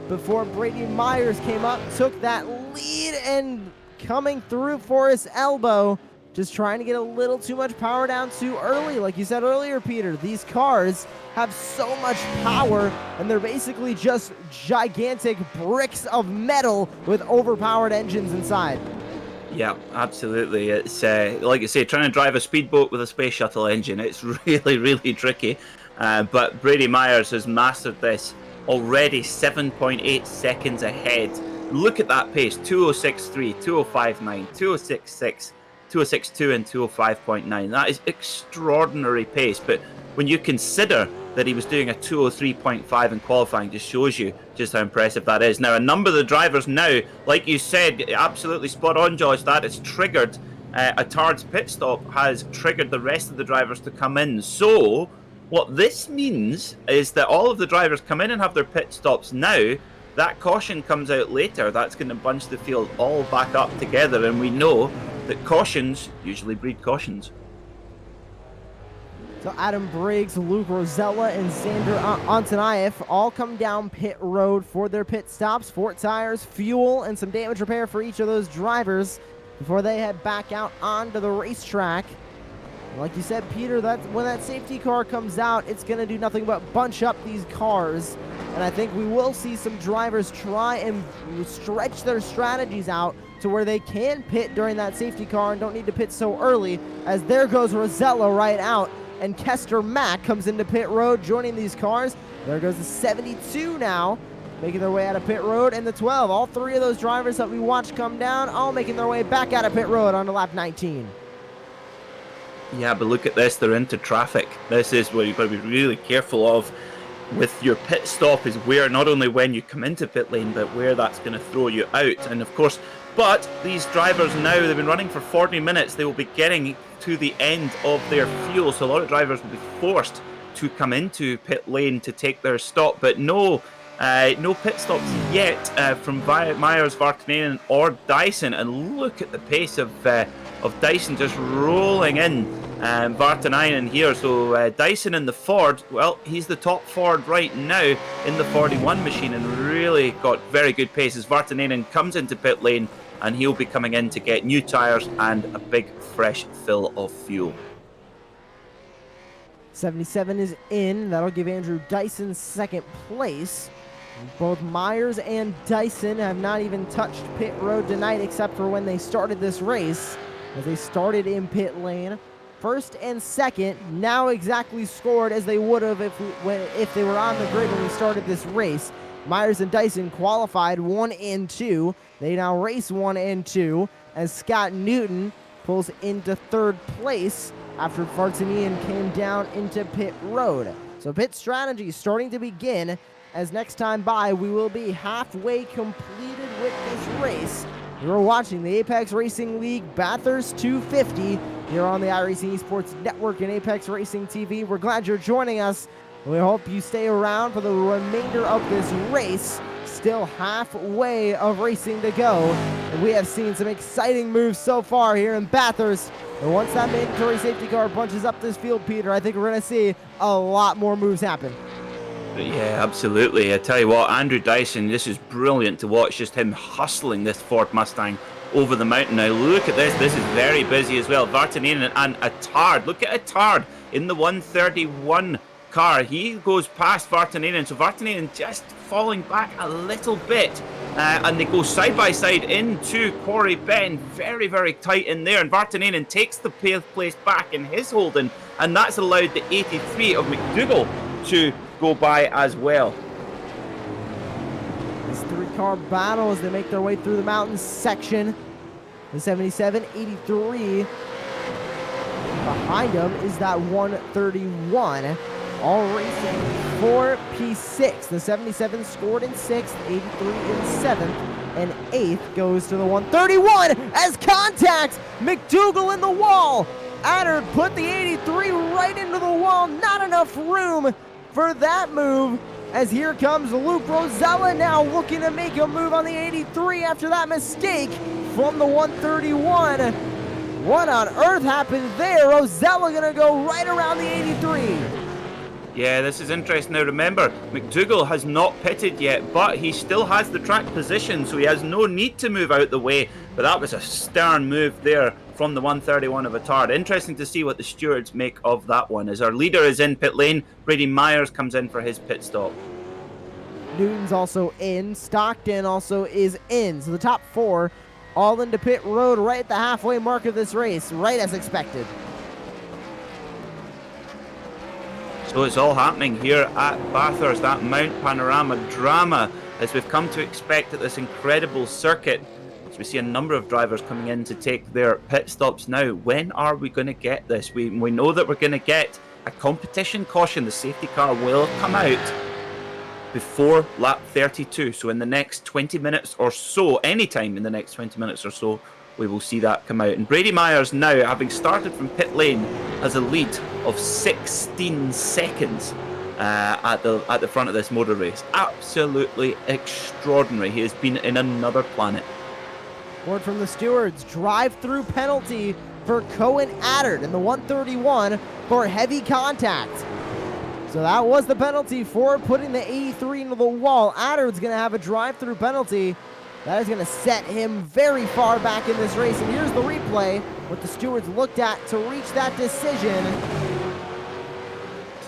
before Brady Myers came up, took that lead, and coming through for his elbow. Just trying to get a little too much power down too early. Like you said earlier, Peter, these cars have so much power, and they're basically just gigantic bricks of metal with overpowered engines inside. Yeah, absolutely. It's like you say, trying to drive a speedboat with a space shuttle engine. It's really, really tricky. But Brady Myers has mastered this already, 7.8 seconds ahead. Look at that pace, 206.3, 205.9, 206.6. 206.2 and 205.9. That is extraordinary pace, but when you consider that he was doing a 203.5 in qualifying, just shows you just how impressive that is. Now, a number of the drivers now, like you said, absolutely spot on, Josh, that is triggered. A Tard's pit stop has triggered the rest of the drivers to come in. So, what this means is that all of the drivers come in and have their pit stops now. That caution comes out later. That's going to bunch the field all back up together, and we know that cautions usually breed cautions. So Adam Briggs, Luke Rosella, and Xander Antonijev all come down pit road for their pit stops. 4 tires, fuel, and some damage repair for each of those drivers before they head back out onto the racetrack. Like you said, Peter, when that safety car comes out, it's going to do nothing but bunch up these cars. And I think we will see some drivers try and stretch their strategies out to where they can pit during that safety car and don't need to pit so early, as there goes Rosella right out, and Kester Mack comes into pit road joining these cars. There goes the 72 now, making their way out of pit road, and the 12. All 3 of those drivers that we watched come down, all making their way back out of pit road onto lap 19. Yeah, but look at this, they're into traffic. This is where you've got to be really careful of with your pit stop, is where not only when you come into pit lane, but where that's going to throw you out. And of course, but these drivers now, they've been running for 40 minutes. They will be getting to the end of their fuel. So a lot of drivers will be forced to come into pit lane to take their stop. But no pit stops yet from Myers, Vartanayan, or Dyson. And look at the pace of Dyson just rolling in. Vartanayan here. So Dyson in the Ford, well, he's the top Ford right now in the 41 machine and really got very good pace as Vartanayan comes into pit lane, and he'll be coming in to get new tyres and a big fresh fill of fuel. 77 is in. That'll give Andrew Dyson second place. Both Myers and Dyson have not even touched pit road tonight except for when they started this race, as they started in pit lane. First and second now exactly scored as they would have if they were on the grid when we started this race. Myers and Dyson qualified 1 and 2. They now race 1 and 2 as Scott Newton pulls into third place after Vartanian came down into pit road. So pit strategy starting to begin, as next time by we will be halfway completed with this race. You're watching the Apex Racing League Bathurst 250 here on the iRacing Esports Network and Apex Racing TV. We're glad you're joining us. We hope you stay around for the remainder of this race. Still halfway of racing to go, and we have seen some exciting moves so far here in Bathurst. And once that mandatory safety car punches up this field, Peter, I think we're going to see a lot more moves happen. Yeah, absolutely. I tell you what, Andrew Dyson, this is brilliant to watch, just him hustling this Ford Mustang over the mountain. Now look at this, this is very busy as well. Vartanian and Attard, look at Attard in the 131 car. He goes past Vartanian, so Vartanian just falling back a little bit. And they go side by side into Quarry Bend, very, very tight in there. And Vartanian takes the place back in his holding, and that's allowed the 83 of McDougall to go by as well. This three-car battle as they make their way through the mountain section. The 77, 83. Behind them is that 131. All racing for P6. The 77 scored in 6th, 83 in 7th, and 8th goes to the 131 as contact. McDougall in the wall. Adder put the 83 right into the wall. Not enough room for that move, as here comes Luke Rosella now looking to make a move on the 83 after that mistake from the 131. What on earth happened there? Rosella gonna go right around the 83. Yeah, this is interesting. Now remember, McDougall has not pitted yet, but he still has the track position, so he has no need to move out the way. But that was a stern move there from the 131 of Attard. Interesting to see what the stewards make of that one, as our leader is in pit lane. Brady Myers comes in for his pit stop. Newton's also in. Stockton also is in. So the top four all into pit road right at the halfway mark of this race, right as expected. So it's all happening here at Bathurst, that Mount Panorama drama, as we've come to expect at this incredible circuit. As we see a number of drivers coming in to take their pit stops now. When are we going to get this? We know that we're going to get a competition caution. The safety car will come out before lap 32. So in the next 20 minutes or so, anytime in the next 20 minutes or so, we will see that come out. And Brady Myers now, having started from pit lane, has a lead of 16 seconds at the front of this motor race. Absolutely extraordinary. He has been in another planet. Word from the stewards, drive-through penalty for Cohen Addard in the 131 for heavy contact. So that was the penalty for putting the 83 into the wall. Addard's going to have a drive-through penalty. That is going to set him very far back in this race. And here's the replay, what the stewards looked at to reach that decision.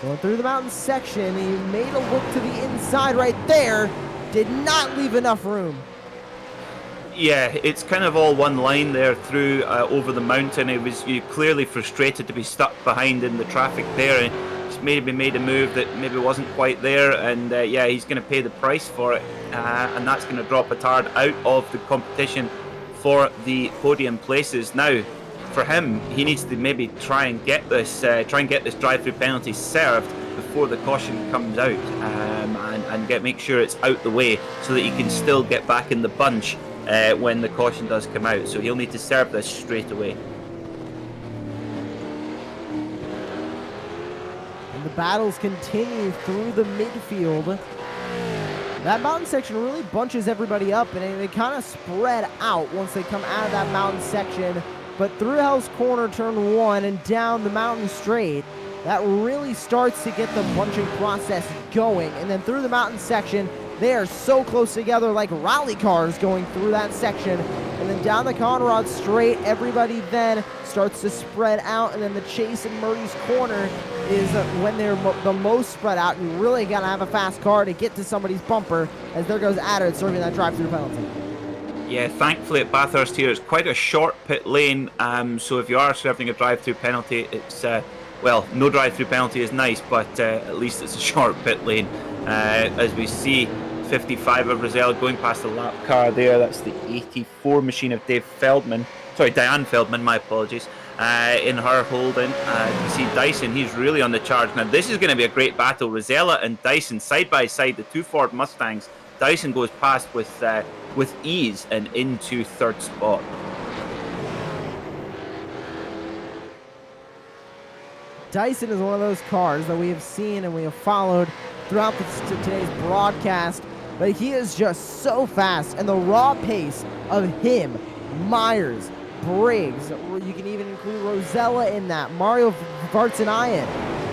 Going through the mountain section, he made a look to the inside right there. Did not leave enough room. Yeah, it's kind of all one line there through over the mountain. It was clearly frustrated to be stuck behind in the traffic there. And maybe made a move that maybe wasn't quite there, and yeah, he's going to pay the price for it, and that's going to drop Attard out of the competition for the podium places. Now, for him, he needs to maybe try and get this drive-through penalty served before the caution comes out, and make sure it's out the way so that he can still get back in the bunch when the caution does come out. So he'll need to serve this straight away. The battles continue through the midfield. That mountain section really bunches everybody up, and they kind of spread out once they come out of that mountain section. But through Hell's Corner, turn 1, and down the mountain straight, that really starts to get the bunching process going. And then through the mountain section, they are so close together like rally cars going through that section. And then down the Conrad straight, everybody then starts to spread out. And then the Chase and Murray's Corner is when they're the most spread out. You really got to have a fast car to get to somebody's bumper, as there goes Adder serving that drive-through penalty. Yeah, thankfully at Bathurst here, it's quite a short pit lane. So if you are serving a drive-through penalty, it's well, no drive-through penalty is nice, but at least it's a short pit lane. As we see, 55 of Rosella going past the lap car there. That's the 84 machine of Diane Feldman. My apologies. In her holding, you see Dyson. He's really on the charge now. This is going to be a great battle. Rosella and Dyson side by side, the two Ford Mustangs. Dyson goes past with ease and into third spot. Dyson is one of those cars that we have seen and we have followed throughout today's broadcast, but he is just so fast, and the raw pace of him, Myers, Briggs, you can even include Rosella in that, Mario Vartanayan,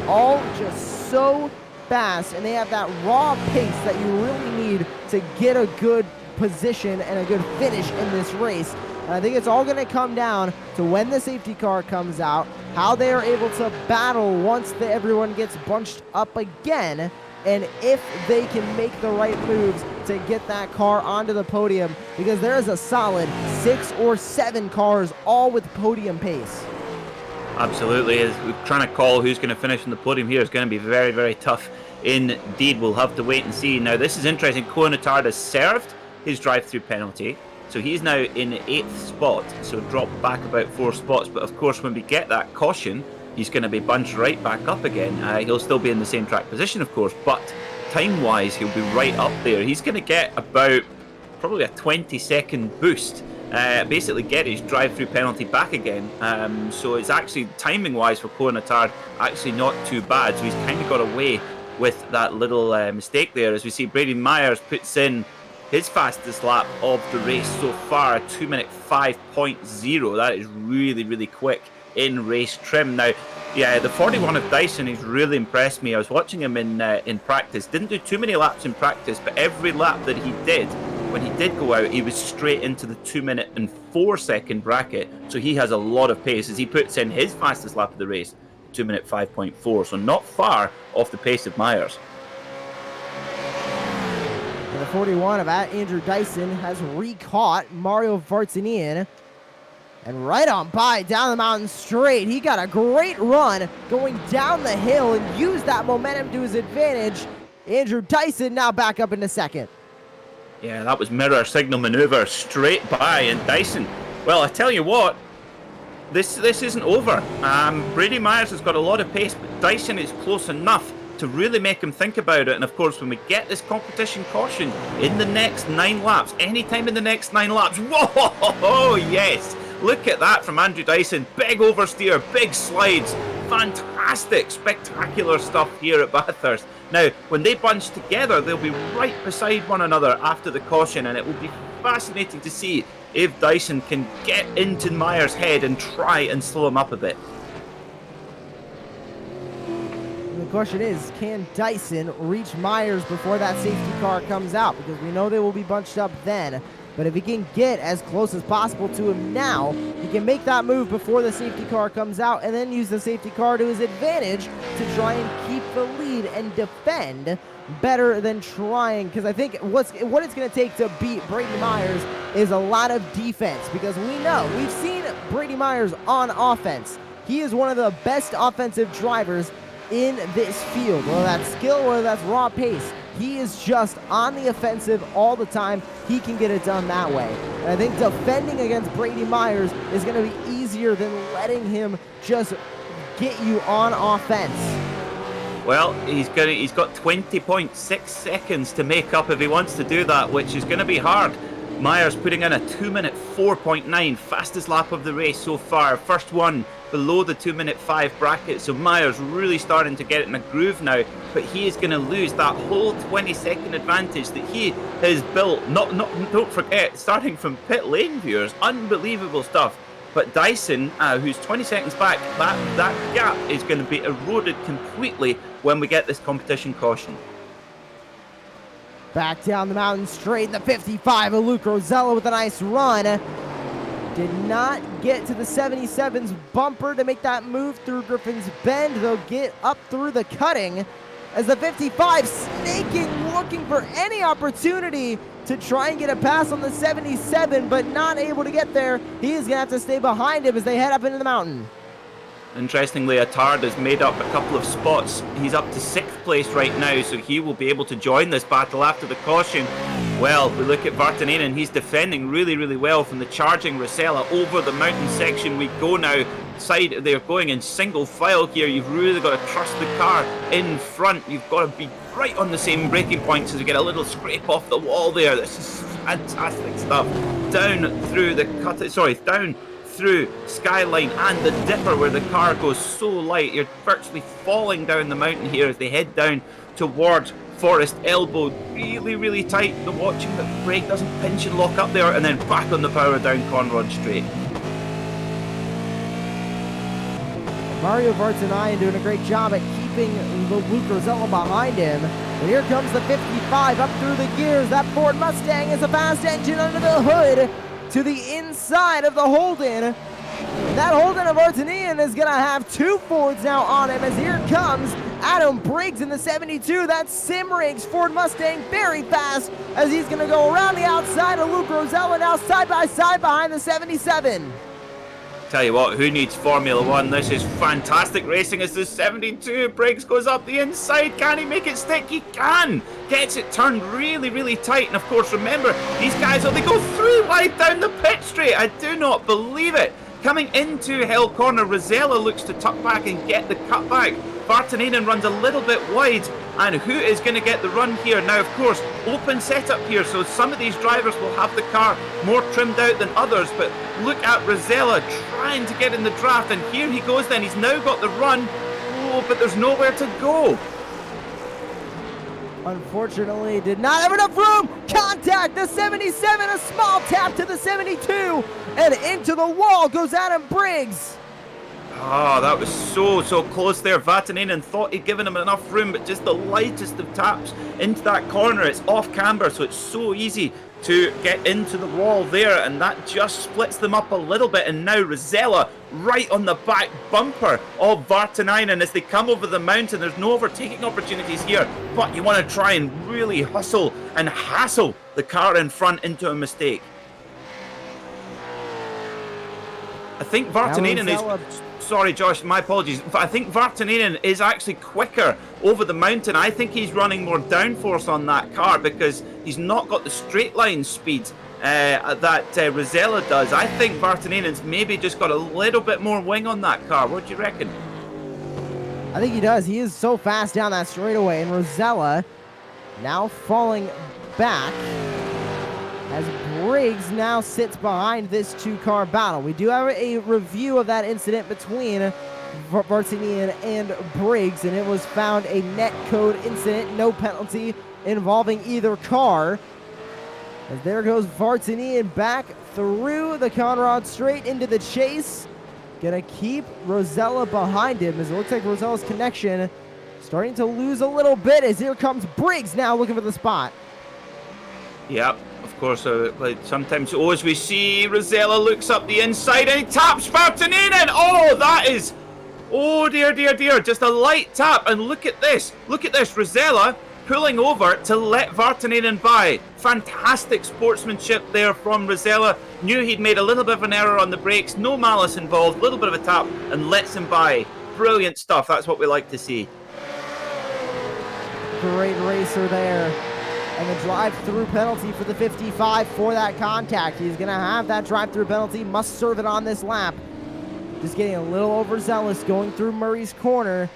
all just so fast, and they have that raw pace that you really need to get a good position and a good finish in this race. And I think it's all going to come down to when the safety car comes out, how they are able to battle once everyone gets bunched up again, and if they can make the right moves to get that car onto the podium, because there is a solid 6 or 7 cars all with podium pace. Absolutely. As we're trying to call who's going to finish on the podium here is going to be very, very tough indeed. We'll have to wait and see. Now, this is interesting. Cohenatard has served his drive-through penalty, so he's now in 8th spot, so dropped back about 4 spots. But of course, when we get that caution, he's going to be bunched right back up again. He'll still be in the same track position, of course, but time-wise, he'll be right up there. He's going to get about probably a 20-second boost, basically get his drive-through penalty back again. So it's actually, timing-wise for Cohenatard, actually not too bad. So he's kind of got away with that little mistake there. As we see, Brady Myers puts in his fastest lap of the race so far, 2:05.0. That is really, really quick in race trim. Now, yeah, the 41 of Dyson, he's really impressed me. I was watching him in practice. Didn't do too many laps in practice, but every lap that he did, when he did go out, he was straight into the 2-minute and 4-second bracket. So he has a lot of pace as he puts in his fastest lap of the race, 2:05.4. So not far off the pace of Myers. And the 41 of Andrew Dyson has re-caught Mario Vartanian. And right on by, down the mountain straight. He got a great run going down the hill and used that momentum to his advantage. Andrew Dyson now back up into second. Yeah, that was mirror signal maneuver straight by, and Dyson, well, I tell you what, this isn't over. Brady Myers has got a lot of pace, but Dyson is close enough to really make him think about it. And of course, when we get this competition caution in the next 9 laps, anytime in the next 9 laps, whoa, yes, look at that from Andrew Dyson. Big oversteer, big slides, fantastic, spectacular stuff here at Bathurst. Now, when they bunch together, they'll be right beside one another after the caution, and it will be fascinating to see if Dyson can get into Myers' head and try and slow him up a bit. And the question is, can Dyson reach Myers before that safety car comes out? Because we know they will be bunched up then. But if he can get as close as possible to him now, he can make that move before the safety car comes out and then use the safety car to his advantage to try and keep the lead and defend better than trying. Because I think what it's going to take to beat Brady Myers is a lot of defense. Because we've seen Brady Myers on offense. He is one of the best offensive drivers in this field. Whether that's skill, whether that's raw pace, he is just on the offensive all the time. He can get it done that way. And I think defending against Brady Myers is going to be easier than letting him just get you on offense. Well, he's got 20.6 seconds to make up if he wants to do that, which is going to be hard. Myers putting in a 2-minute 4.9, fastest lap of the race so far. First one below the 2-minute 5 bracket, so Myers really starting to get it in a groove now, but he is going to lose that whole 20-second advantage that he has built. Don't forget, starting from pit lane, viewers, unbelievable stuff. But Dyson, who's 20 seconds back, that gap is going to be eroded completely when we get this competition caution. Back down the mountain straight, the 55 of Luke Rosella with a nice run. Did not get to the 77's bumper to make that move through Griffin's Bend. They'll get up through the cutting as the 55 snaking looking for any opportunity to try and get a pass on the 77, but not able to get there. He is going to have to stay behind him as they head up into the mountain. Interestingly, Attard has made up a couple of spots. He's up to 6th place right now, so he will be able to join this battle after the caution. Well, we look at Vartanainen. He's defending really, really well from the charging Rosella over the mountain section. We go now. They're going in single file here. You've really got to trust the car in front. You've got to be right on the same braking points as you get a little scrape off the wall there. This is fantastic stuff. Down through down through Skyline and the Dipper where the car goes so light. You're virtually falling down the mountain here as they head down towards Forest Elbow. Really, really tight. The watching the brake doesn't pinch and lock up there, and then back on the power down Conrod Straight. Mario Vartanainen doing a great job at keeping Luke Rosella behind him. And here comes the 55 up through the gears. That Ford Mustang is a fast engine under the hood to the inside of the Holden. That Holden of Vartanainen is going to have 2 Fords now on him as here comes Adam Briggs in the 72. That Simrigs Ford Mustang very fast as he's going to go around the outside of Luke Rosella now side by side behind the 77. Tell you what, who needs Formula 1? This is fantastic racing as the 72. Briggs goes up the inside. Can he make it stick? He can! Gets it turned really, really tight. And of course, remember, these guys, they go 3 wide down the pit straight. I do not believe it. Coming into Hell Corner, Rosella looks to tuck back and get the cutback. Vartanainen runs a little bit wide, and who is going to get the run here? Now, of course, open setup here, so some of these drivers will have the car more trimmed out than others, but look at Rosella trying to get in the draft, and here he goes then. He's now got the run. Oh, but there's nowhere to go. Unfortunately, did not have enough room. Contact the 77, a small tap to the 72, and into the wall goes Adam Briggs. Oh, that was so close there. Vartanainen thought he'd given him enough room, but just the lightest of taps into that corner. It's off camber, so it's so easy to get into the wall there, and that just splits them up a little bit. And now Rosella right on the back bumper of Vartanainen as they come over the mountain. There's no overtaking opportunities here, but you want to try and really hustle and hassle the car in front into a mistake. I think Vartanainen is... Sorry, Josh, my apologies. I think Vartanainen is actually quicker over the mountain. I think he's running more downforce on that car because he's not got the straight line speed that Rosella does. I think Vartanainen's maybe just got a little bit more wing on that car. What do you reckon? I think he does. He is so fast down that straightaway, and Rosella now falling back as Briggs now sits behind this 2-car battle. We do have a review of that incident between Vartanainen and Briggs, and it was found a net code incident, no penalty involving either car. As there goes Vartanainen back through the Conrad Straight into the chase. Gonna keep Rosella behind him as it looks like Rosella's connection starting to lose a little bit as here comes Briggs now looking for the spot. Yep. Of course, like sometimes as we see, Rosella looks up the inside and he taps Vartanainen. Oh, that is... Oh, dear, dear, dear. Just a light tap. And look at this. Look at this. Rosella pulling over to let Vartanainen by. Fantastic sportsmanship there from Rosella. Knew he'd made a little bit of an error on the brakes. No malice involved. A little bit of a tap and lets him by. Brilliant stuff. That's what we like to see. Great racer there. And the drive-through penalty for the 55 for that contact. He's going to have that drive-through penalty. Must serve it on this lap. Just getting a little overzealous going through Murray's corner.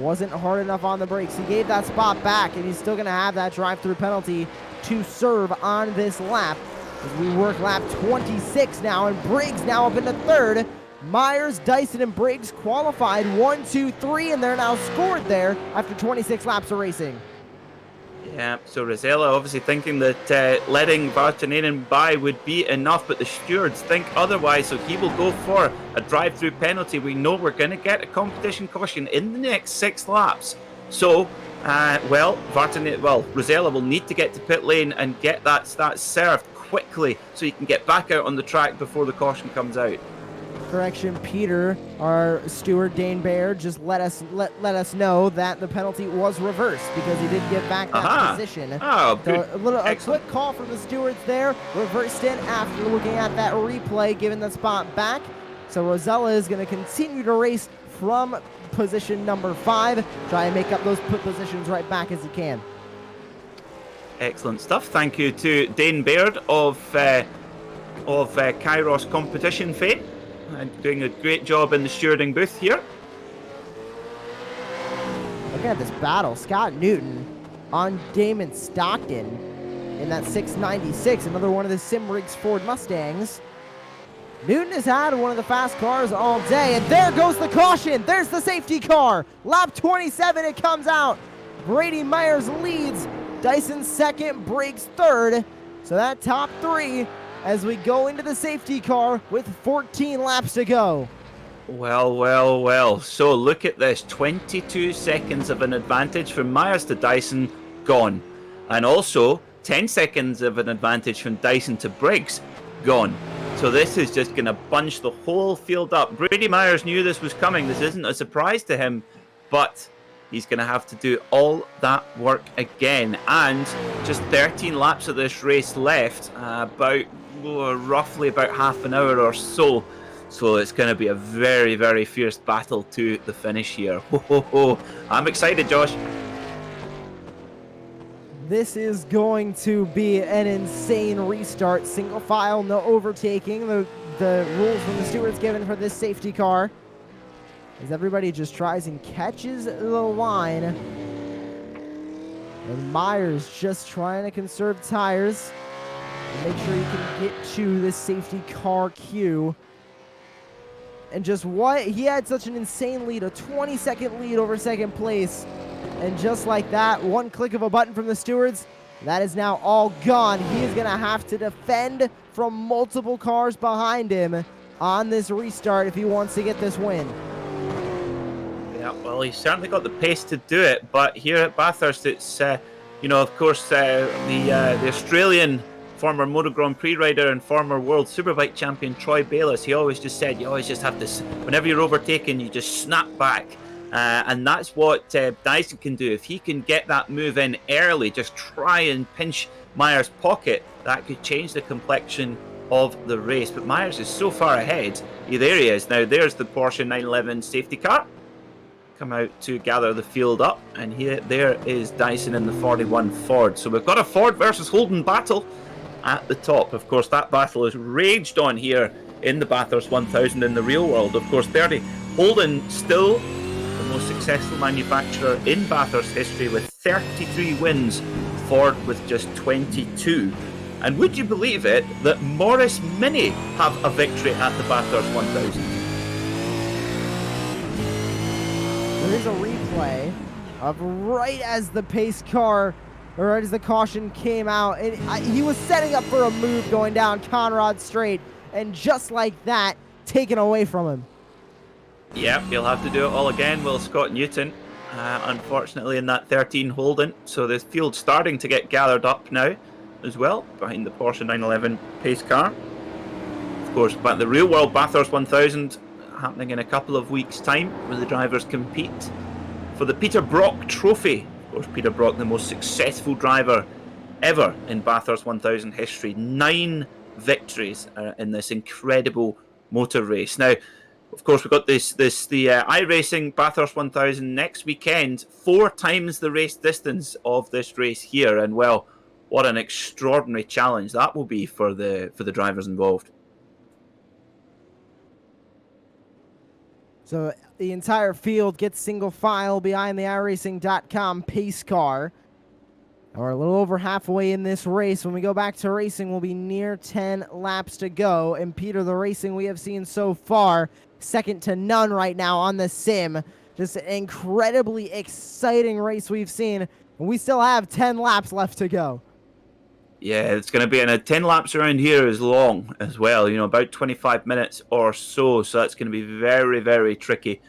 Wasn't hard enough on the brakes. He gave that spot back, and he's still going to have that drive-through penalty to serve on this lap. As we work lap 26 now, and Briggs now up into third. Myers, Dyson, and Briggs qualified 1, 2, 3, and they're now scored there after 26 laps of racing. Yeah, so Rosella obviously thinking that letting Vartanainen by would be enough, but the stewards think otherwise, so he will go for a drive-through penalty. We know we're going to get a competition caution in the next 6 laps. So, Rosella will need to get to pit lane and get that served quickly so he can get back out on the track before the caution comes out. Correction, Peter, our steward Dane Baird, just let us know that the penalty was reversed because he did give back that position. Oh, good. So a Excellent. quick call from the stewards there, reversed it after looking at that replay, giving the spot back. So Rosella is going to continue to race from position number 5, try and make up those put positions right back as he can. Excellent stuff. Thank you to Dane Baird of Kairos Competition fame, and doing a great job in the stewarding booth here. Look at this battle. Scott Newton on Damon Stockton in that 696, another one of the Simrigs Ford Mustangs. Newton has had one of the fast cars all day, and there goes the caution. There's the safety car. Lap 27, it comes out. Brady Myers leads. Dyson second, Briggs third. So that top 3 as we go into the safety car with 14 laps to go. Well, well, well. So look at this. 22 seconds of an advantage from Myers to Dyson, gone. And also 10 seconds of an advantage from Dyson to Briggs, gone. So this is just going to bunch the whole field up. Brady Myers knew this was coming. This isn't a surprise to him, but he's going to have to do all that work again. And just 13 laps of this race left, roughly about half an hour or so. So it's going to be a very, very fierce battle to the finish here. Ho, ho, ho. I'm excited, Josh. This is going to be an insane restart. Single file, no overtaking. The rules from the stewards given for this safety car. As everybody just tries and catches the line. And Myers just trying to conserve tires. And make sure he can get to this safety car queue. And just what? He had such an insane lead, a 20-second lead over second place. And just like that, one click of a button from the stewards, that is now all gone. He is going to have to defend from multiple cars behind him on this restart if he wants to get this win. Yeah, well, he's certainly got the pace to do it, but here at Bathurst, it's, of course, the Australian former Motor Grand Prix rider and former World Superbike champion Troy Bayliss, he always just said, you always just have to, whenever you're overtaken, you just snap back. And that's what Dyson can do. If he can get that move in early, just try and pinch Myers' pocket, that could change the complexion of the race. But Myers is so far ahead. There he is. Now, there's the Porsche 911 safety car. Come out to gather the field up. And there is Dyson in the 41 Ford. So we've got a Ford versus Holden battle at the top. Of course, that battle is raged on here in the Bathurst 1000 in the real world. Of course, 30. Holden still the most successful manufacturer in Bathurst history with 33 wins, Ford with just 22. And would you believe it that Morris Mini have a victory at the Bathurst 1000? There is a replay of right as the pace car, or right as the caution came out, and he was setting up for a move going down Conrad Straight, and just like that, taken away from him. Yep, he'll have to do it all again. Will Scott Newton, unfortunately, in that 13 Holden. So the field's starting to get gathered up now as well, behind the Porsche 911 pace car. Of course, but the real world Bathurst 1000 happening in a couple of weeks' time, where the drivers compete for the Peter Brock Trophy. Of course, Peter Brock, the most successful driver ever in Bathurst 1000 history. 9 victories in this incredible motor race. Now, of course, we've got the iRacing Bathurst 1000 next weekend, 4 times the race distance of this race here, and well, what an extraordinary challenge that will be for the drivers involved. So the entire field gets single file behind the iRacing.com pace car. We're a little over halfway in this race. When we go back to racing, we'll be near 10 laps to go. And Peter, the racing we have seen so far, second to none right now on the sim. Just an incredibly exciting race we've seen. And we still have 10 laps left to go. Yeah, it's going to be, and 10 laps around here is long as well, about 25 minutes or so. So that's going to be very, very tricky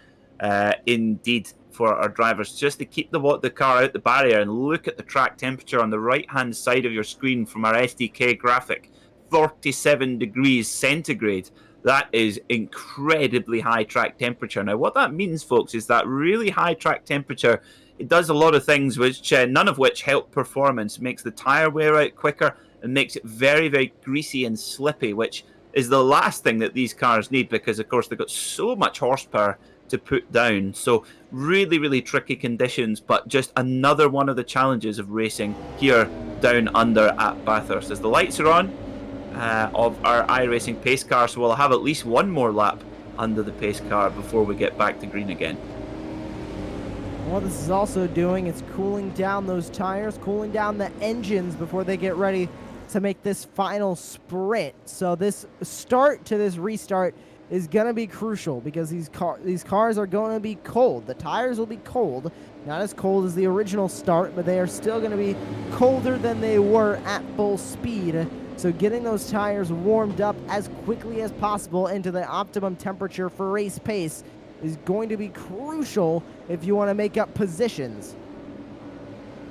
indeed for our drivers, just to keep the car out the barrier. And look at the track temperature on the right-hand side of your screen from our SDK graphic, 47 degrees centigrade. That is incredibly high track temperature. Now, what that means, folks, is that really high track temperature, it does a lot of things which none of which help performance. It makes the tire wear out quicker and makes it very, very greasy and slippy, which is the last thing that these cars need because, of course, they've got so much horsepower to put down. So really, really tricky conditions, but just another one of the challenges of racing here down under at Bathurst. As the lights are on of our iRacing pace car, so we'll have at least one more lap under the pace car before we get back to green again. What this is also doing is cooling down those tires, cooling down the engines before they get ready to make this final sprint. So this start to this restart is going to be crucial because these cars are going to be cold. The tires will be cold, not as cold as the original start, but they are still going to be colder than they were at full speed. So getting those tires warmed up as quickly as possible into the optimum temperature for race pace is going to be crucial if you want to make up positions.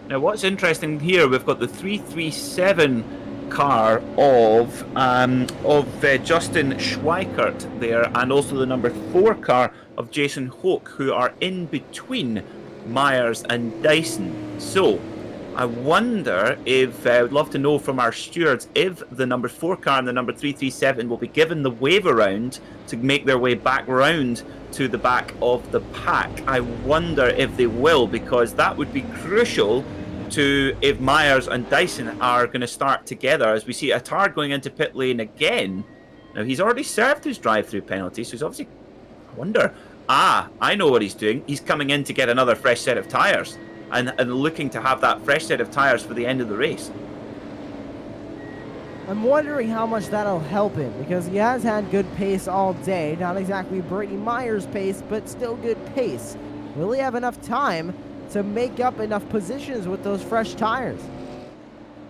Now, what's interesting here, we've got the 337 car of Justin Schweikert there, and also the number 4 car of Jason Hoke, who are in between Myers and Dyson. So I wonder if, I would love to know from our stewards, if the number 4 car and the number 337 will be given the wave around to make their way back round to the back of the pack. I wonder if they will, because that would be crucial to if Myers and Dyson are going to start together, as we see Attard going into pit lane again. Now, he's already served his drive-through penalty, so he's obviously, I wonder, I know what he's doing. He's coming in to get another fresh set of tyres and looking to have that fresh set of tyres for the end of the race. I'm wondering how much that'll help him, because he has had good pace all day. Not exactly Brady Myers' pace, but still good pace. Will he have enough time to make up enough positions with those fresh tires?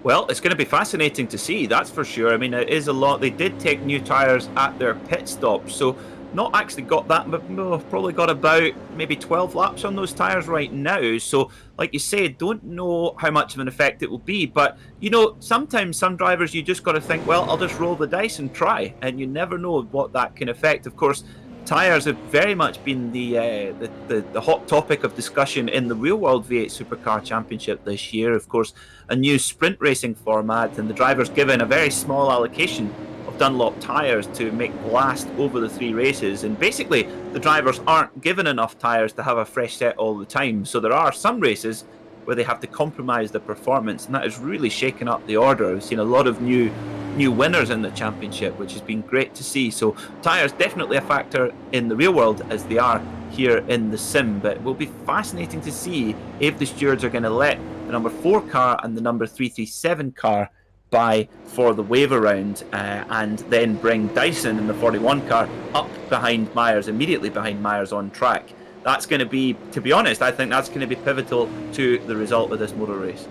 Well, it's going to be fascinating to see, that's for sure. I mean, it is a lot. They did take new tyres at their pit stop, so not actually got that, but probably got about maybe 12 laps on those tyres right now. So, like you say, don't know how much of an effect it will be. But, you know, sometimes some drivers, you just got to think, well, I'll just roll the dice and try. And you never know what that can affect. Of course, tyres have very much been the hot topic of discussion in the Real World V8 Supercar Championship this year. Of course, a new sprint racing format, and the drivers given a very small allocation of Dunlop tyres to make blast over the 3 races. And basically, the drivers aren't given enough tyres to have a fresh set all the time. So there are some races where they have to compromise their performance, and that has really shaken up the order. We've seen a lot of new winners in the championship, which has been great to see. So tyres definitely a factor in the real world as they are here in the sim, but it will be fascinating to see if the stewards are going to let the number 4 car and the number 337 car by for the wave around, and then bring Dyson in the 41 car up behind Myers, immediately behind Myers on track. That's going to be, to be honest, I think that's going to be pivotal to the result of this motor race.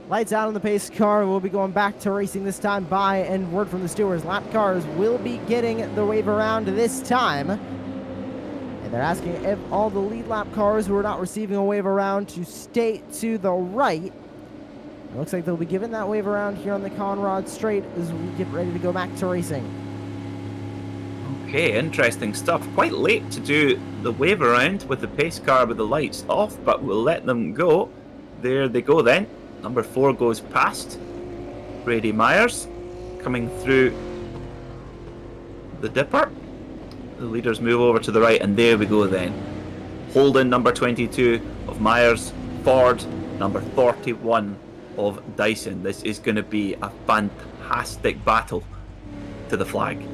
Lights out on the pace car. We'll be going back to racing this time by, and word from the stewards, lap cars will be getting the wave around this time. And they're asking if all the lead lap cars who are not receiving a wave around to stay to the right. It looks like they'll be given that wave around here on the Conrad Straight as we get ready to go back to racing. Okay, interesting stuff. Quite late to do the wave around with the pace car with the lights off, but we'll let them go. There they go then. Number 4 goes past Brady Myers, coming through the dipper. The leaders move over to the right, and there we go then. Holden, number 22 of Myers, Ford, number 41 of Dyson. This is going to be a fantastic battle to the flag.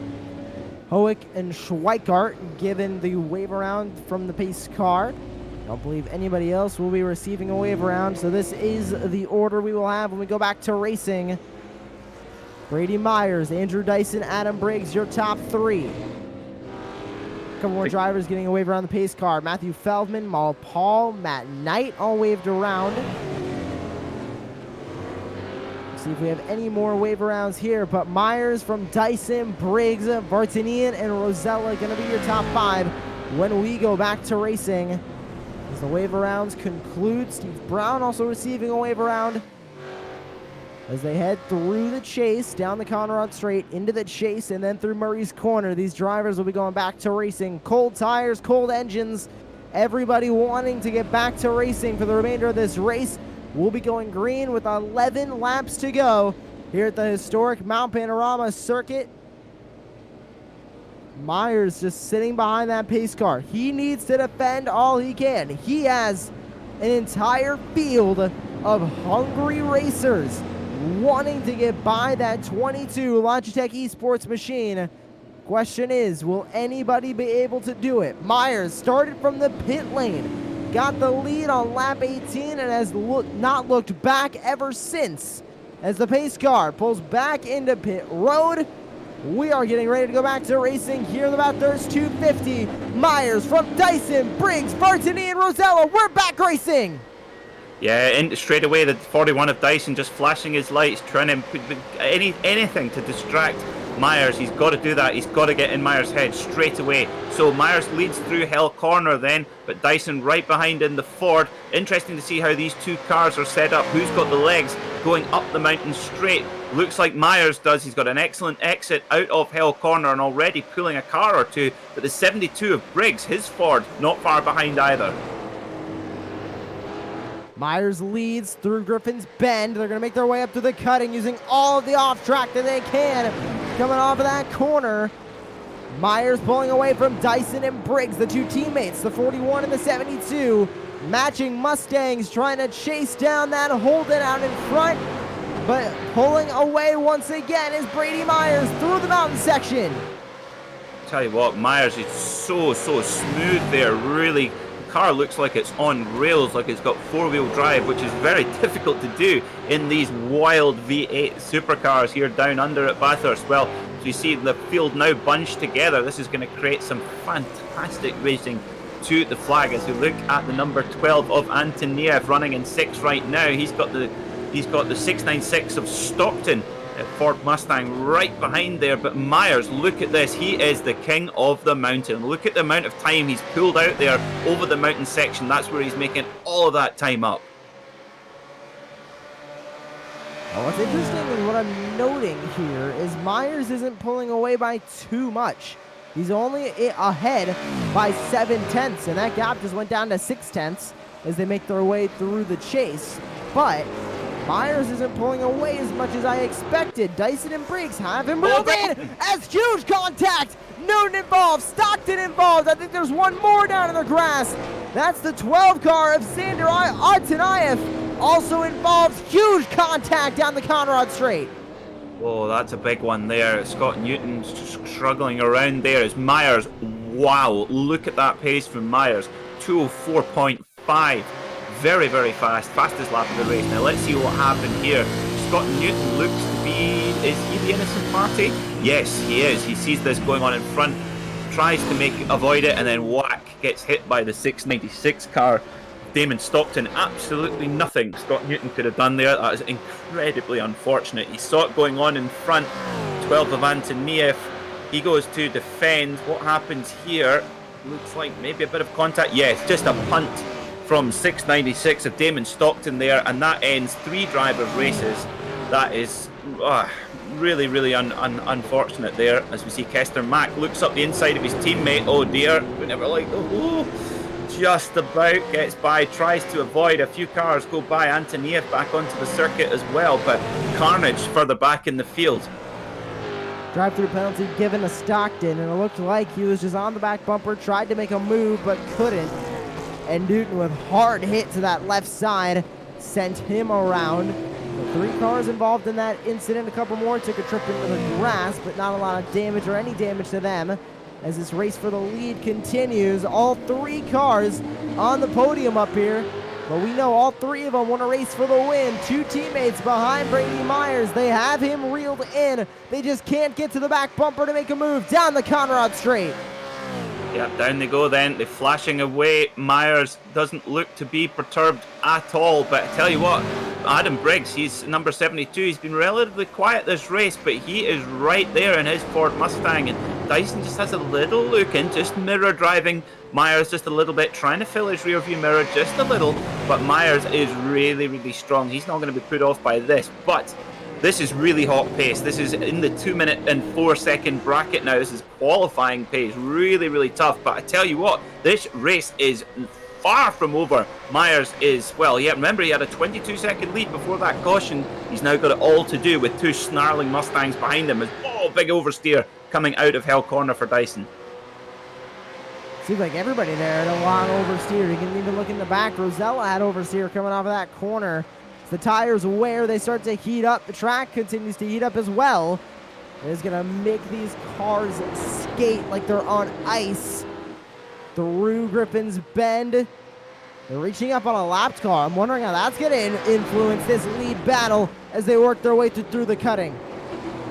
Hoek and Schweikart given the wave around from the pace car. Don't believe anybody else will be receiving a wave around, so this is the order we will have when we go back to racing. Brady Myers, Andrew Dyson, Adam Briggs, your top 3. A couple more drivers getting a wave around the pace car. Matthew Feldman, Mal Paul, Matt Knight all waved around. See if we have any more wave arounds here, but Myers from Dyson, Briggs, Vartanian, and Rosella going to be your top 5 when we go back to racing. As the wave arounds conclude, Steve Brown also receiving a wave around. as they head through the chase, down the Conrad Straight, into the chase, and then through Murray's Corner. These drivers will be going back to racing. Cold tires, cold engines, everybody wanting to get back to racing for the remainder of this race. We'll be going green with 11 laps to go here at the historic Mount Panorama Circuit. Myers just sitting behind that pace car. He needs to defend all he can. He has an entire field of hungry racers wanting to get by that 22 Logitech Esports machine. Question is, will anybody be able to do it? Myers started from the pit lane, got the lead on lap 18, and has not looked back ever since. As the pace car pulls back into pit road, we are getting ready to go back to racing here in the Bathurst 250. Myers from Dyson, Briggs, Bartini, and Rosella. We're back racing. Yeah, and straight away the 41 of Dyson just flashing his lights, trying to put anything to distract Myers. He's got to do that. He's got to get in Myers' head straight away. So Myers leads through Hell Corner then, but Dyson right behind in the Ford. Interesting to see how these two cars are set up. Who's got the legs going up the mountain straight? Looks like Myers does. He's got an excellent exit out of Hell Corner and already pulling a car or two. But the 72 of Briggs, his Ford, not far behind either. Myers leads through Griffin's Bend. They're going to make their way up to the cutting using all of the off-track that they can. Coming off of that corner, Myers pulling away from Dyson and Briggs, the two teammates, the 41 and the 72. Matching Mustangs trying to chase down that Holden out in front. But pulling away once again is Brady Myers through the mountain section. Tell you what, Myers is so smooth there. Really, the car looks like it's on rails, like it's got four-wheel drive, which is very difficult to do in these wild V8 supercars here down under at Bathurst. Well, so you see the field now bunched together. This is going to create some fantastic racing to the flag as we look at the number 12 of Antoniev running in 6 right now. He's got the 696 of Stockton Ford Mustang right behind there. But Myers, look at this. He is the king of the mountain. Look at the amount of time he's pulled out there over the mountain section. That's where he's making all of that time up. Well, what's interesting and what I'm noting here is Myers isn't pulling away by too much. He's only ahead by 7/10, and that gap just went down to 6/10 as they make their way through the chase. But Myers isn't pulling away as much as I expected. Dyson and Briggs have him reeled in as huge contact. Newton involved, Stockton involved. I think there's one more down in the grass. That's the 12 car of Sander Artanayev. Also involves huge contact down the Conrad Straight. Oh, that's a big one there. Scott Newton's struggling around there as Myers. Wow, look at that pace from Myers. 204.5. Very fast. Fastest lap of the race. Now let's see what happened here. Scott Newton looks to be... Is he the innocent party? Yes, he is. He sees this going on in front, tries to avoid it, and then whack, gets hit by the 696 car. Damon Stockton, absolutely nothing Scott Newton could have done there. That is incredibly unfortunate. He saw it going on in front. 12 of Antoniev. He goes to defend. What happens here? Looks like maybe a bit of contact. Yes, just a punt from 696 of Damon Stockton there, and that ends 3 driver races. That is really unfortunate there. As we see Kester Mack looks up the inside of his teammate. Oh dear, we never like just about gets by, tries to avoid. A few cars go by. Antoniev back onto the circuit as well, but carnage further back in the field. Drive-through penalty given to Stockton, and it looked like he was just on the back bumper, tried to make a move but couldn't. And Newton with hard hit to that left side sent him around. The 3 cars involved in that incident, a couple more took a trip into the grass, but not a lot of damage or any damage to them. As this race for the lead continues, all 3 cars on the podium up here. But we know all 3 of them want to race for the win. 2 teammates behind Brady Myers. They have him reeled in. They just can't get to the back bumper to make a move down the Conrad Straight. Yep, down they go then. They're flashing away. Myers doesn't look to be perturbed at all. But I tell you what, Adam Briggs, he's number 72. He's been relatively quiet this race, but he is right there in his Ford Mustang. And Dyson just has a little look in, just mirror driving Myers just a little bit, trying to fill his rear view mirror just a little. But Myers is really strong. He's not going to be put off by this. But This is really hot pace. This is in the 2-minute and 4-second bracket now. This is qualifying pace. Really, really tough. But I tell you what, this race is far from over. Myers is, well, yeah, remember he had a 22-second lead before that caution. He's now got it all to do with 2 snarling Mustangs behind him. Oh, big oversteer coming out of Hell Corner for Dyson. Seems like everybody there had a long oversteer. You can even look in the back. Rosella had oversteer coming off of that corner. As the tires wear, they start to heat up. The track continues to heat up as well. It is going to make these cars skate like they're on ice through Griffin's Bend. They're reaching up on a lapped car. I'm wondering how that's going to influence this lead battle as they work their way through the cutting.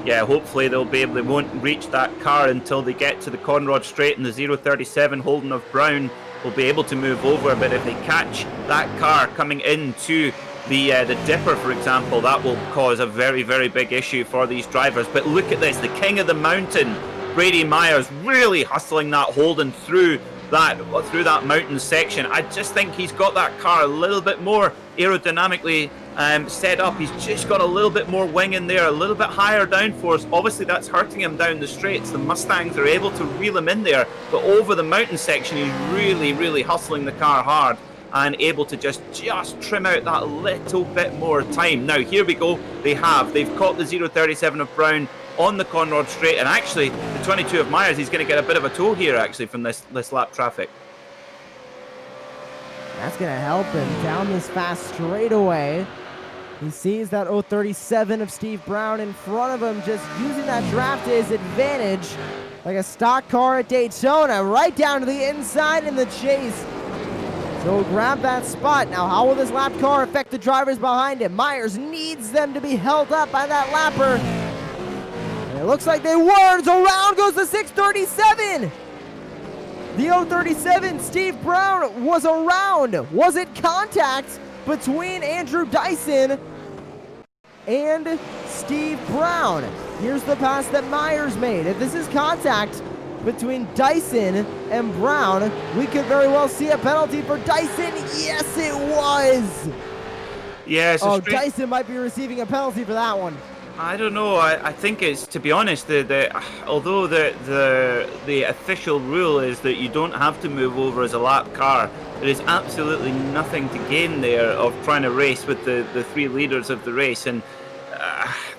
Yeah, hopefully they won't reach that car until they get to the Conrod Straight, and the 037 Holden of Brown will be able to move over. But if they catch that car coming into the Dipper, for example, that will cause a very, very big issue for these drivers. But look at this, the king of the mountain, Brady Myers, really hustling that Holden through that mountain section. I just think he's got that car a little bit more aerodynamically set up. He's just got a little bit more wing in there, a little bit higher downforce. Obviously that's hurting him down the straights. The Mustangs are able to reel him in there, but over the mountain section he's really, really hustling the car hard and able to just trim out that little bit more time. Now here we go, they've caught the 037 of Brown on the Conrod Straight, and actually the 22 of Myers, he's going to get a bit of a tow here actually from this lap traffic. That's going to help him down this fast straightaway. He sees that 037 of Steve Brown in front of him, just using that draft to his advantage like a stock car at Daytona, right down to the inside in the chase. So he'll grab that spot. Now how will this lapped car affect the drivers behind him? Myers needs them to be held up by that lapper. And it looks like they were. So around goes the 637. The 037, Steve Brown, was around. Was it contact between Andrew Dyson and Steve Brown? Here's the pass that Myers made. If this is contact between Dyson and Brown, we could very well see a penalty for Dyson. Yes, it was. Yes. Oh, Dyson might be receiving a penalty for that one. I don't know. I think it's, to be honest, although the official rule is that you don't have to move over as a lap car, there is absolutely nothing to gain there of trying to race with the 3 leaders of the race, and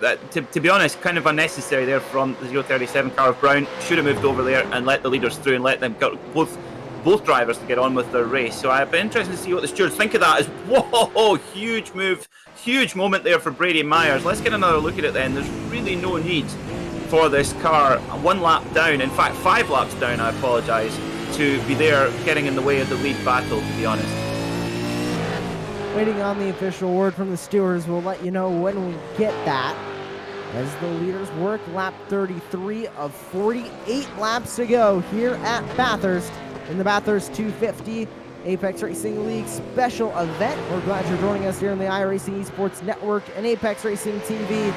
that, to be honest, kind of unnecessary there from the 037 car of Brown. Should have moved over there and let the leaders through and let them go, both drivers to get on with their race. So I'd be interested to see what the stewards think of that. As whoa, huge move. Huge moment there for Brady Myers. Let's get another look at it then. There's really no need for this car 1 lap down, in fact 5 laps down, I apologise, to be there getting in the way of the lead battle, to be honest. Waiting on the official word from the stewards. We'll let you know when we get that. As the leaders work lap 33 of 48 laps to go here at Bathurst in the Bathurst 250 Apex Racing League special event. We're glad you're joining us here on the iRacing Esports Network and Apex Racing TV.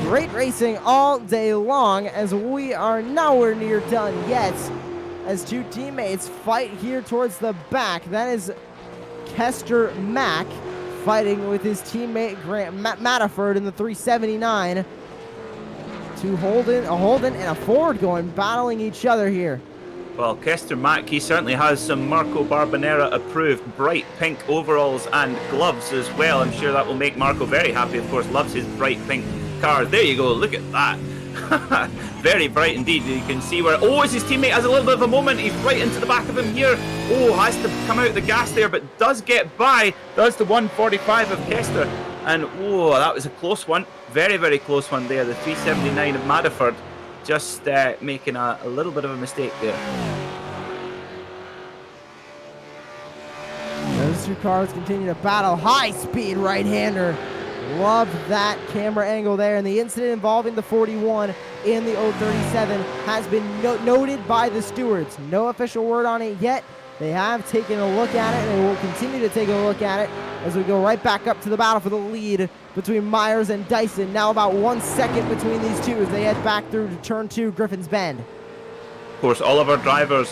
Great racing all day long as we are nowhere near done yet. As 2 teammates fight here towards the back. That is Kester Mack fighting with his teammate Grant Matterford in the 379. A Holden and a Ford going battling each other here. Well, Kester Mack, he certainly has some Marco Barbanera approved bright pink overalls and gloves as well. I'm sure that will make Marco very happy. Of course, loves his bright pink car. There you go, look at that. Very bright indeed. You can see where, as his teammate has a little bit of a moment. He's right into the back of him here. Has to come out the gas there, but does get by. Does the 145 of Kester. And, that was a close one. Very, very close one there. The 379 of Madiford. Just making a little bit of a mistake there. Those 2 cars continue to battle. High-speed right-hander. Love that camera angle there. And the incident involving the 41 and the 037 has been noted by the stewards. No official word on it yet. They have taken a look at it, and they will continue to take a look at it as we go right back up to the battle for the lead between Myers and Dyson. Now about 1 second between these two as they head back through to turn 2, Griffin's Bend. Of course, all of our drivers,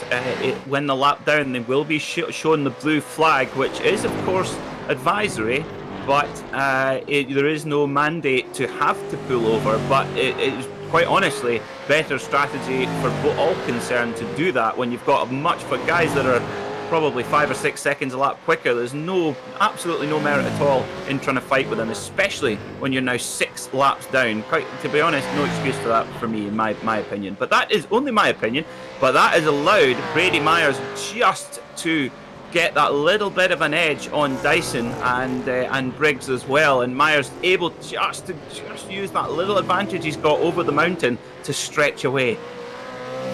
when the lap down, they will be shown the blue flag, which is, of course, advisory. but there is no mandate to have to pull over. But it is quite honestly better strategy for all concerned to do that when you've got for guys that are probably 5 or 6 seconds a lap quicker. There's absolutely no merit at all in trying to fight with them, especially when you're now 6 laps down. To be honest, no excuse for that for me, in my opinion. But that is only my opinion. But that has allowed Brady Myers just to get that little bit of an edge on Dyson and Briggs as well. And Myers able just to use that little advantage he's got over the mountain to stretch away.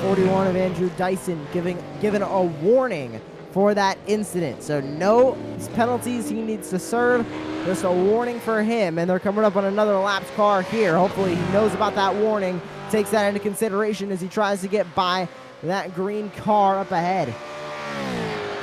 41 of Andrew Dyson given a warning for that incident. So no penalties he needs to serve. Just a warning for him. And they're coming up on another laps car here. Hopefully he knows about that warning, takes that into consideration as he tries to get by that green car up ahead.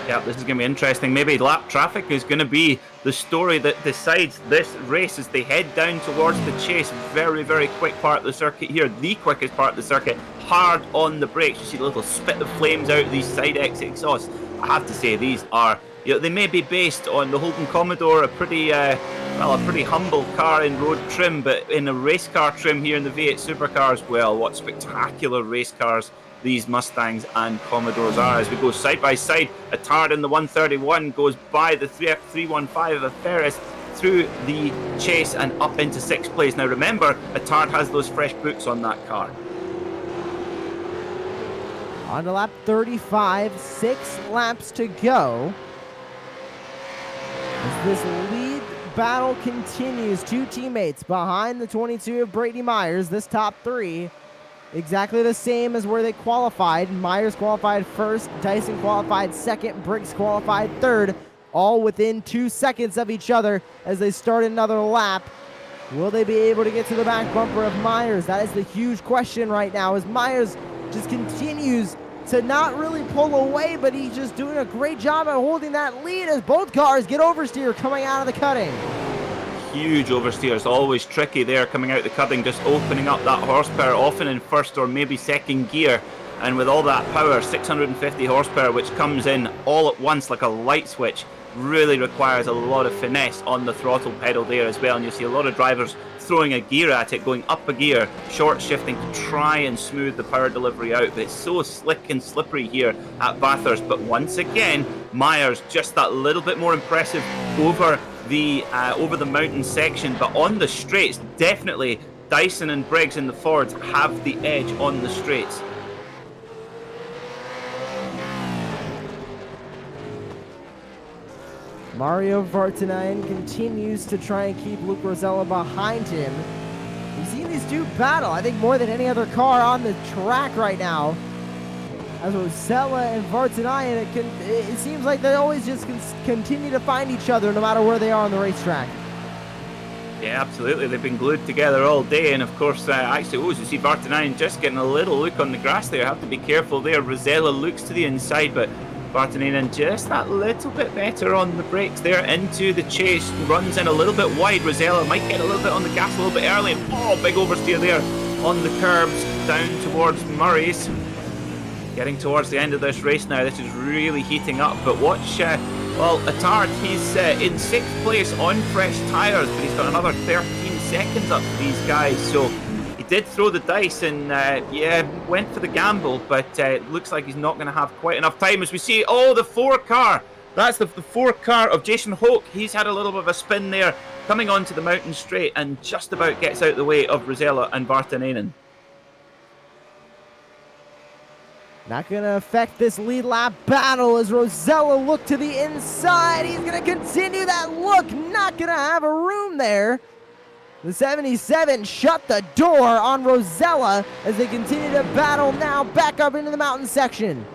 Yeah, this is going to be interesting. Maybe lap traffic is going to be the story that decides this race as they head down towards the chase. Very, very quick part of the circuit here. The quickest part of the circuit. Hard on the brakes. You see the little spit of flames out of these side exit exhausts. I have to say, these are, they may be based on the Holden Commodore, a pretty humble car in road trim, but in a race car trim here in the V8 supercars, well, what spectacular race cars these Mustangs and Commodores are. As we go side by side, a Tard in the 131 goes by the 315 of a Ferris through the chase and up into 6th place. Now remember, a Tard has those fresh books on that car. On to lap 35, 6 laps to go. As this lead battle continues, 2 teammates behind the 22 of Brady Myers, this top 3. Exactly the same as where they qualified. Myers qualified first, Dyson qualified second, Briggs qualified third, all within 2 seconds of each other as they start another lap. Will they be able to get to the back bumper of Myers? That is the huge question right now, as Myers just continues to not really pull away, but he's just doing a great job at holding that lead as both cars get oversteer coming out of the cutting. Huge oversteers, always tricky there coming out the cutting, just opening up that horsepower, often in first or maybe second gear. And with all that power, 650 horsepower, which comes in all at once like a light switch, really requires a lot of finesse on the throttle pedal there as well. And you see a lot of drivers throwing a gear at it, going up a gear, short shifting to try and smooth the power delivery out. But it's so slick and slippery here at Bathurst. But once again, Myers just that little bit more impressive over the mountain section. But on the straights, definitely Dyson and Briggs in the Fords have the edge on the straights. Mario Vartanainen continues to try and keep Luke Rosella behind him. We've seen these two battle, I think, more than any other car on the track right now. As Rosella and Vartanainen, it seems like they always just continue to find each other no matter where they are on the racetrack. Yeah, absolutely. They've been glued together all day. And of course, you see Vartanainen just getting a little look on the grass there. Have to be careful there. Rosella looks to the inside, but Vartanainen just that little bit better on the brakes there into the chase. Runs in a little bit wide. Rosella might get a little bit on the gas a little bit early. And big oversteer there on the curbs down towards Murray's. Getting towards the end of this race now. This is really heating up. But watch, Attard, he's in 6th place on fresh tyres, but he's got another 13 seconds up to these guys. So he did throw the dice and, went for the gamble, but it looks like he's not going to have quite enough time as we see, the 4 car. That's the 4 car of Jason Hoke. He's had a little bit of a spin there, coming onto the mountain straight and just about gets out the way of Rosella and Vartanainen. Not going to affect this lead lap battle as Rosella look to the inside. He's going to continue that look. Not going to have a room there. The 77 shut the door on Rosella as they continue to battle now back up into the mountain section.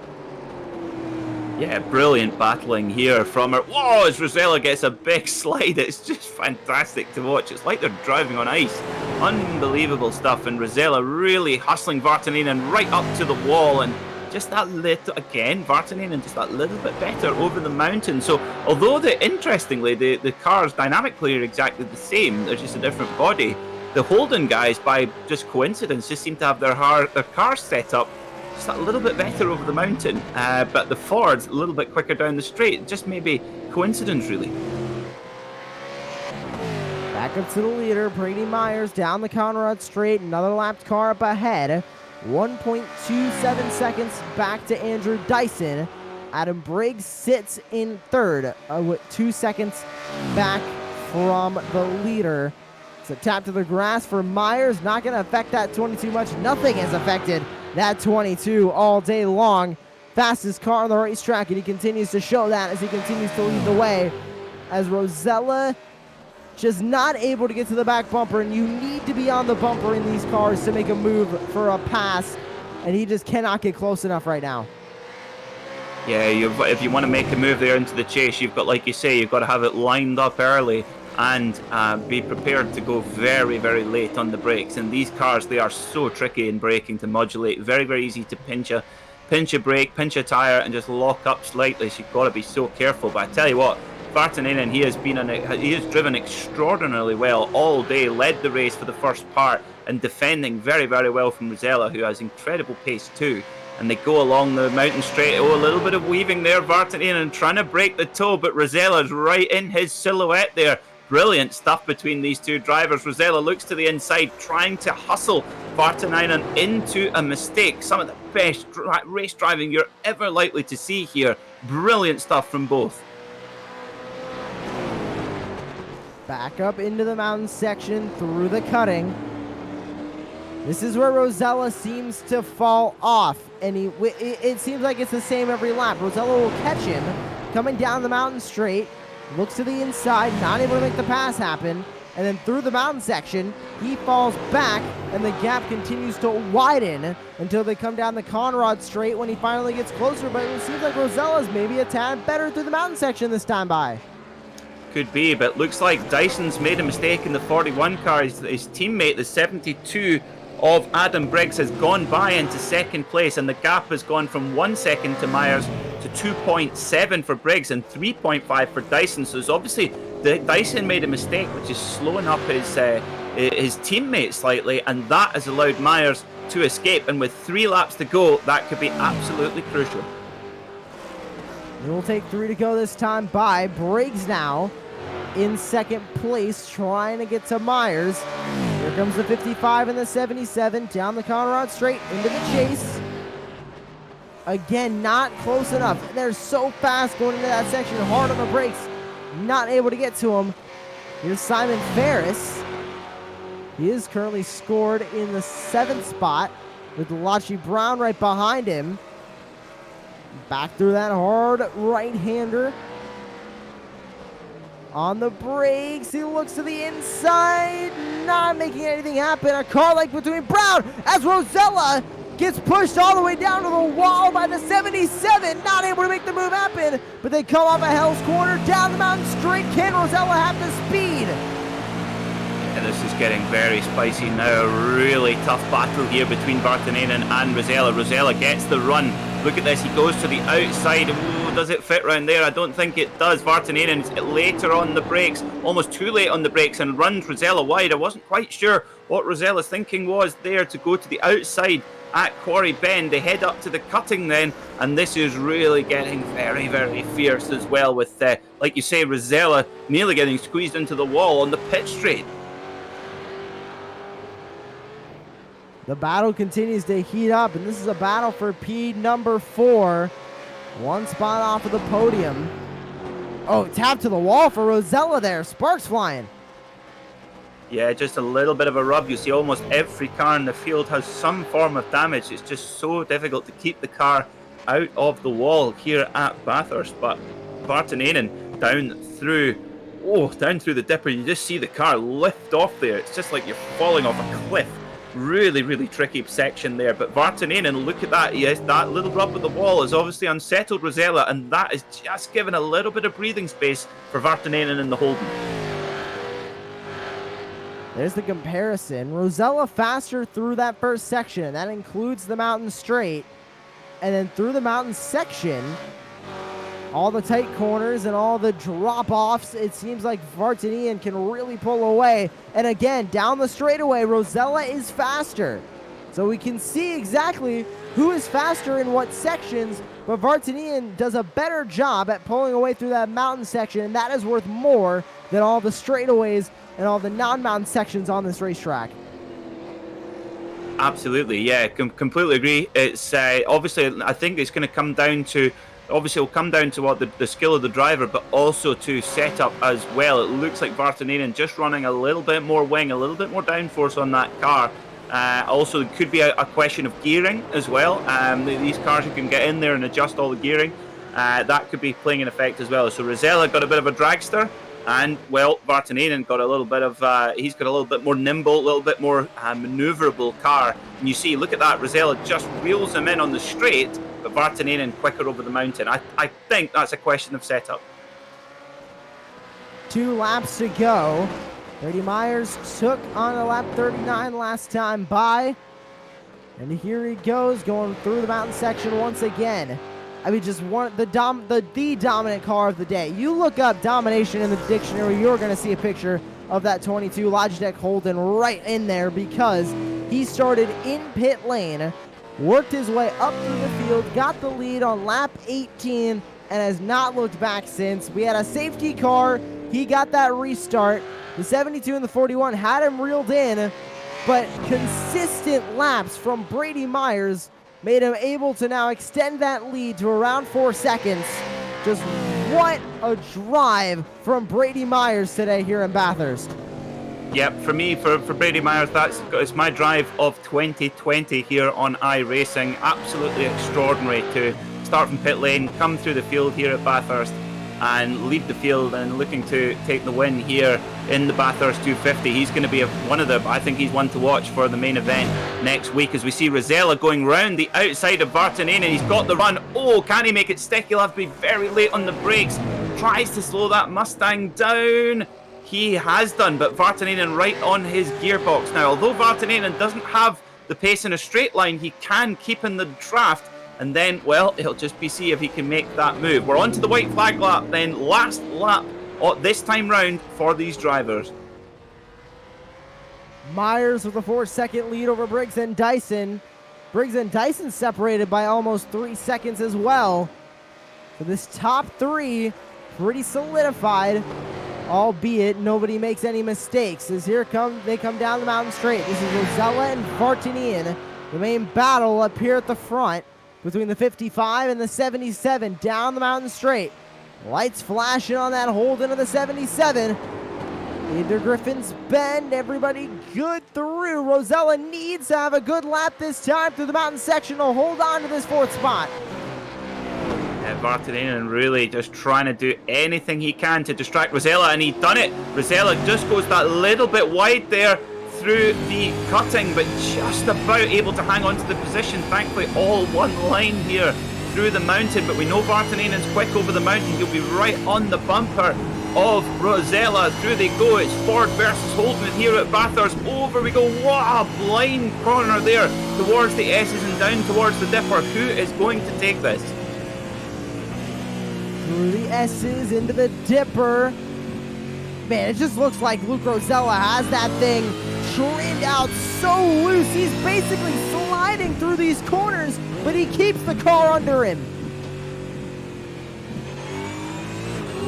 Yeah, brilliant battling here from her. Whoa, as Rosella gets a big slide. It's just fantastic to watch. It's like they're driving on ice. Unbelievable stuff. And Rosella really hustling Vartanainen right up to the wall. And just that little, again, Vartanainen just that little bit better over the mountain. So, although interestingly, the cars dynamically are exactly the same, they're just a different body, the Holden guys, by just coincidence, just seem to have their cars set up just that little bit better over the mountain. But the Fords, a little bit quicker down the straight. Just maybe coincidence, really. Back up to the leader, Brady Myers down the Conrad straight. Another lapped car up ahead. 1.27 seconds back to Andrew Dyson. Adam Briggs sits in third with 2 seconds back from the leader. It's a tap to the grass for Myers. Not going to affect that 22 much. Nothing has affected that 22 all day long. Fastest car on the racetrack, and he continues to show that as he continues to lead the way. As Rosella just not able to get to the back bumper, and you need to be on the bumper in these cars to make a move for a pass, and he just cannot get close enough right now. Yeah, if you want to make a move there into the chase, you've got, like you say, you've got to have it lined up early and be prepared to go very, very late on the brakes. And these cars, they are so tricky in braking to modulate. Very, very easy to pinch a brake, pinch a tire, and just lock up slightly. So you've got to be so careful. But I tell you what, Vartanainen, he has driven extraordinarily well all day, led the race for the first part, and defending very, very well from Rosella, who has incredible pace too. And they go along the mountain straight. Oh, a little bit of weaving there, Vartanainen trying to break the toe, but Rosella's right in his silhouette there. Brilliant stuff between these two drivers. Rosella looks to the inside, trying to hustle Vartanainen into a mistake. Some of the best race driving you're ever likely to see here. Brilliant stuff from both. Back up into the mountain section through the cutting. This is where Rosella seems to fall off, and it seems like it's the same every lap. Rosella will catch him coming down the mountain straight, looks to the inside, not able to make the pass happen, and then through the mountain section, he falls back, and the gap continues to widen until they come down the Conrad straight when he finally gets closer, but it seems like Rosella's maybe a tad better through the mountain section this time by. Could be, but looks like Dyson's made a mistake in the 41 car. His teammate, the 72 of Adam Briggs, has gone by into second place, and the gap has gone from 1 second to Myers to 2.7 for Briggs and 3.5 for Dyson. So it's obviously Dyson made a mistake, which is slowing up his teammate slightly, and that has allowed Myers to escape. And with 3 laps to go, that could be absolutely crucial. It will take 3 to go this time by. Briggs now in second place, trying to get to Myers. Here comes the 55 and the 77 down the Conrad straight into the chase. Again, not close enough. They're so fast going into that section, hard on the brakes. Not able to get to him. Here's Simon Ferris. He is currently scored in the 7th spot with Lachi Brown right behind him. Back through that hard right-hander. On the brakes, he looks to the inside, not making anything happen. A car like between Brown as Rosella gets pushed all the way down to the wall by the 77, not able to make the move happen, but they come off a Hell's Corner down the mountain straight. Can Rosella have the speed? And this is getting very spicy now. A really tough battle here between Vartanainen and Rosella. Rosella gets the run. Look at this, he goes to the outside. Ooh, does it fit round there? I don't think it does. Vartanainen's later on the brakes, almost too late on the brakes, and runs Rosella wide. I wasn't quite sure what Rosella's thinking was there to go to the outside at Quarry Bend. They head up to the cutting then, and this is really getting very, very fierce as well with, like you say, Rosella nearly getting squeezed into the wall on the pit straight. The battle continues to heat up, and this is a battle for P number 4. 1 spot off of the podium. Oh, tap to the wall for Rosella there. Sparks flying. Yeah, just a little bit of a rub. You see almost every car in the field has some form of damage. It's just so difficult to keep the car out of the wall here at Bathurst. But Vartanainen down through the dipper. You just see the car lift off there. It's just like you're falling off a cliff. Really, really tricky section there. But Vartanainen, look at that. Yes, that little rub with the wall has obviously unsettled Rosella, and that is just given a little bit of breathing space for Vartanainen in the Holden. There's the comparison. Rosella faster through that first section, and that includes the mountain straight. And then through the mountain section, all the tight corners and all the drop-offs, it seems like Vartanainen can really pull away. And again, down the straightaway, Rosella is faster. So we can see exactly who is faster in what sections, but Vartanainen does a better job at pulling away through that mountain section, and that is worth more than all the straightaways and all the non-mountain sections on this racetrack. Absolutely, yeah, completely agree. It's obviously, I think it's going to come down to, obviously, it'll come down to what the skill of the driver, but also to setup as well. It looks like Vartanainen just running a little bit more wing, a little bit more downforce on that car. Also, it could be a question of gearing as well. These cars, you can get in there and adjust all the gearing. That could be playing an effect as well. So Rosella got a bit of a dragster. And, well, Vartanainen got a little bit of, he's got a little bit more nimble, a little bit more maneuverable car. And you see, look at that, Rosella just reels him in on the straight, but Vartanainen quicker over the mountain. I think that's a question of setup. 2 laps to go. Brady Myers took on a lap 39 last time by. And here he goes, going through the mountain section once again. I mean, just one the dominant car of the day. You look up domination in the dictionary, you're going to see a picture of that 22 Logitech Holden right in there, because he started in pit lane, worked his way up through the field, got the lead on lap 18, and has not looked back since. We had a safety car. He got that restart. The 72 and the 41 had him reeled in, but consistent laps from Brady Myers made him able to now extend that lead to around 4 seconds. Just what a drive from Brady Myers today here in Bathurst. Yep, for me, for Brady Myers, it's my drive of 2020 here on iRacing. Absolutely extraordinary to start from pit lane, come through the field here at Bathurst, and lead the field and looking to take the win here in the Bathurst 250. He's going to be I think he's one to watch for the main event next week, as we see Rosella going round the outside of Vartanainen. He's got the run. Oh, can he make it stick? He'll have to be very late on the brakes. Tries to slow that Mustang down. He has done, but Vartanainen right on his gearbox. Now, although Vartanainen doesn't have the pace in a straight line, he can keep in the draft. And then, well, it'll just be see if he can make that move. We're on to the white flag lap then. Last lap this time round for these drivers. Myers with a 4-second lead over Briggs and Dyson. Briggs and Dyson separated by almost 3 seconds as well. So this top 3 pretty solidified, albeit nobody makes any mistakes. As they come down the mountain straight. This is Rosella and Vartanainen. The main battle up here at the front between the 55 and the 77 down the mountain straight. Lights flashing on that Holden of the 77. Into Griffin's Bend. Everybody good through. Rosella needs to have a good lap this time through the mountain section to hold on to this 4th spot. Vartanainen really just trying to do anything he can to distract Rosella, and he done it. Rosella just goes that little bit wide there through the cutting, but just about able to hang on to the position. Thankfully, all one line here through the mountain, but we know Vartanainen's quick over the mountain. He'll be right on the bumper of Rosella. Through they go. It's Ford versus Holden here at Bathurst. Over we go. What a blind corner there towards the S's and down towards the Dipper. Who is going to take this? Through the S's into the Dipper. Man, it just looks like Luke Rosella has that thing trimmed out so loose. He's basically sliding through these corners, but he keeps the car under him.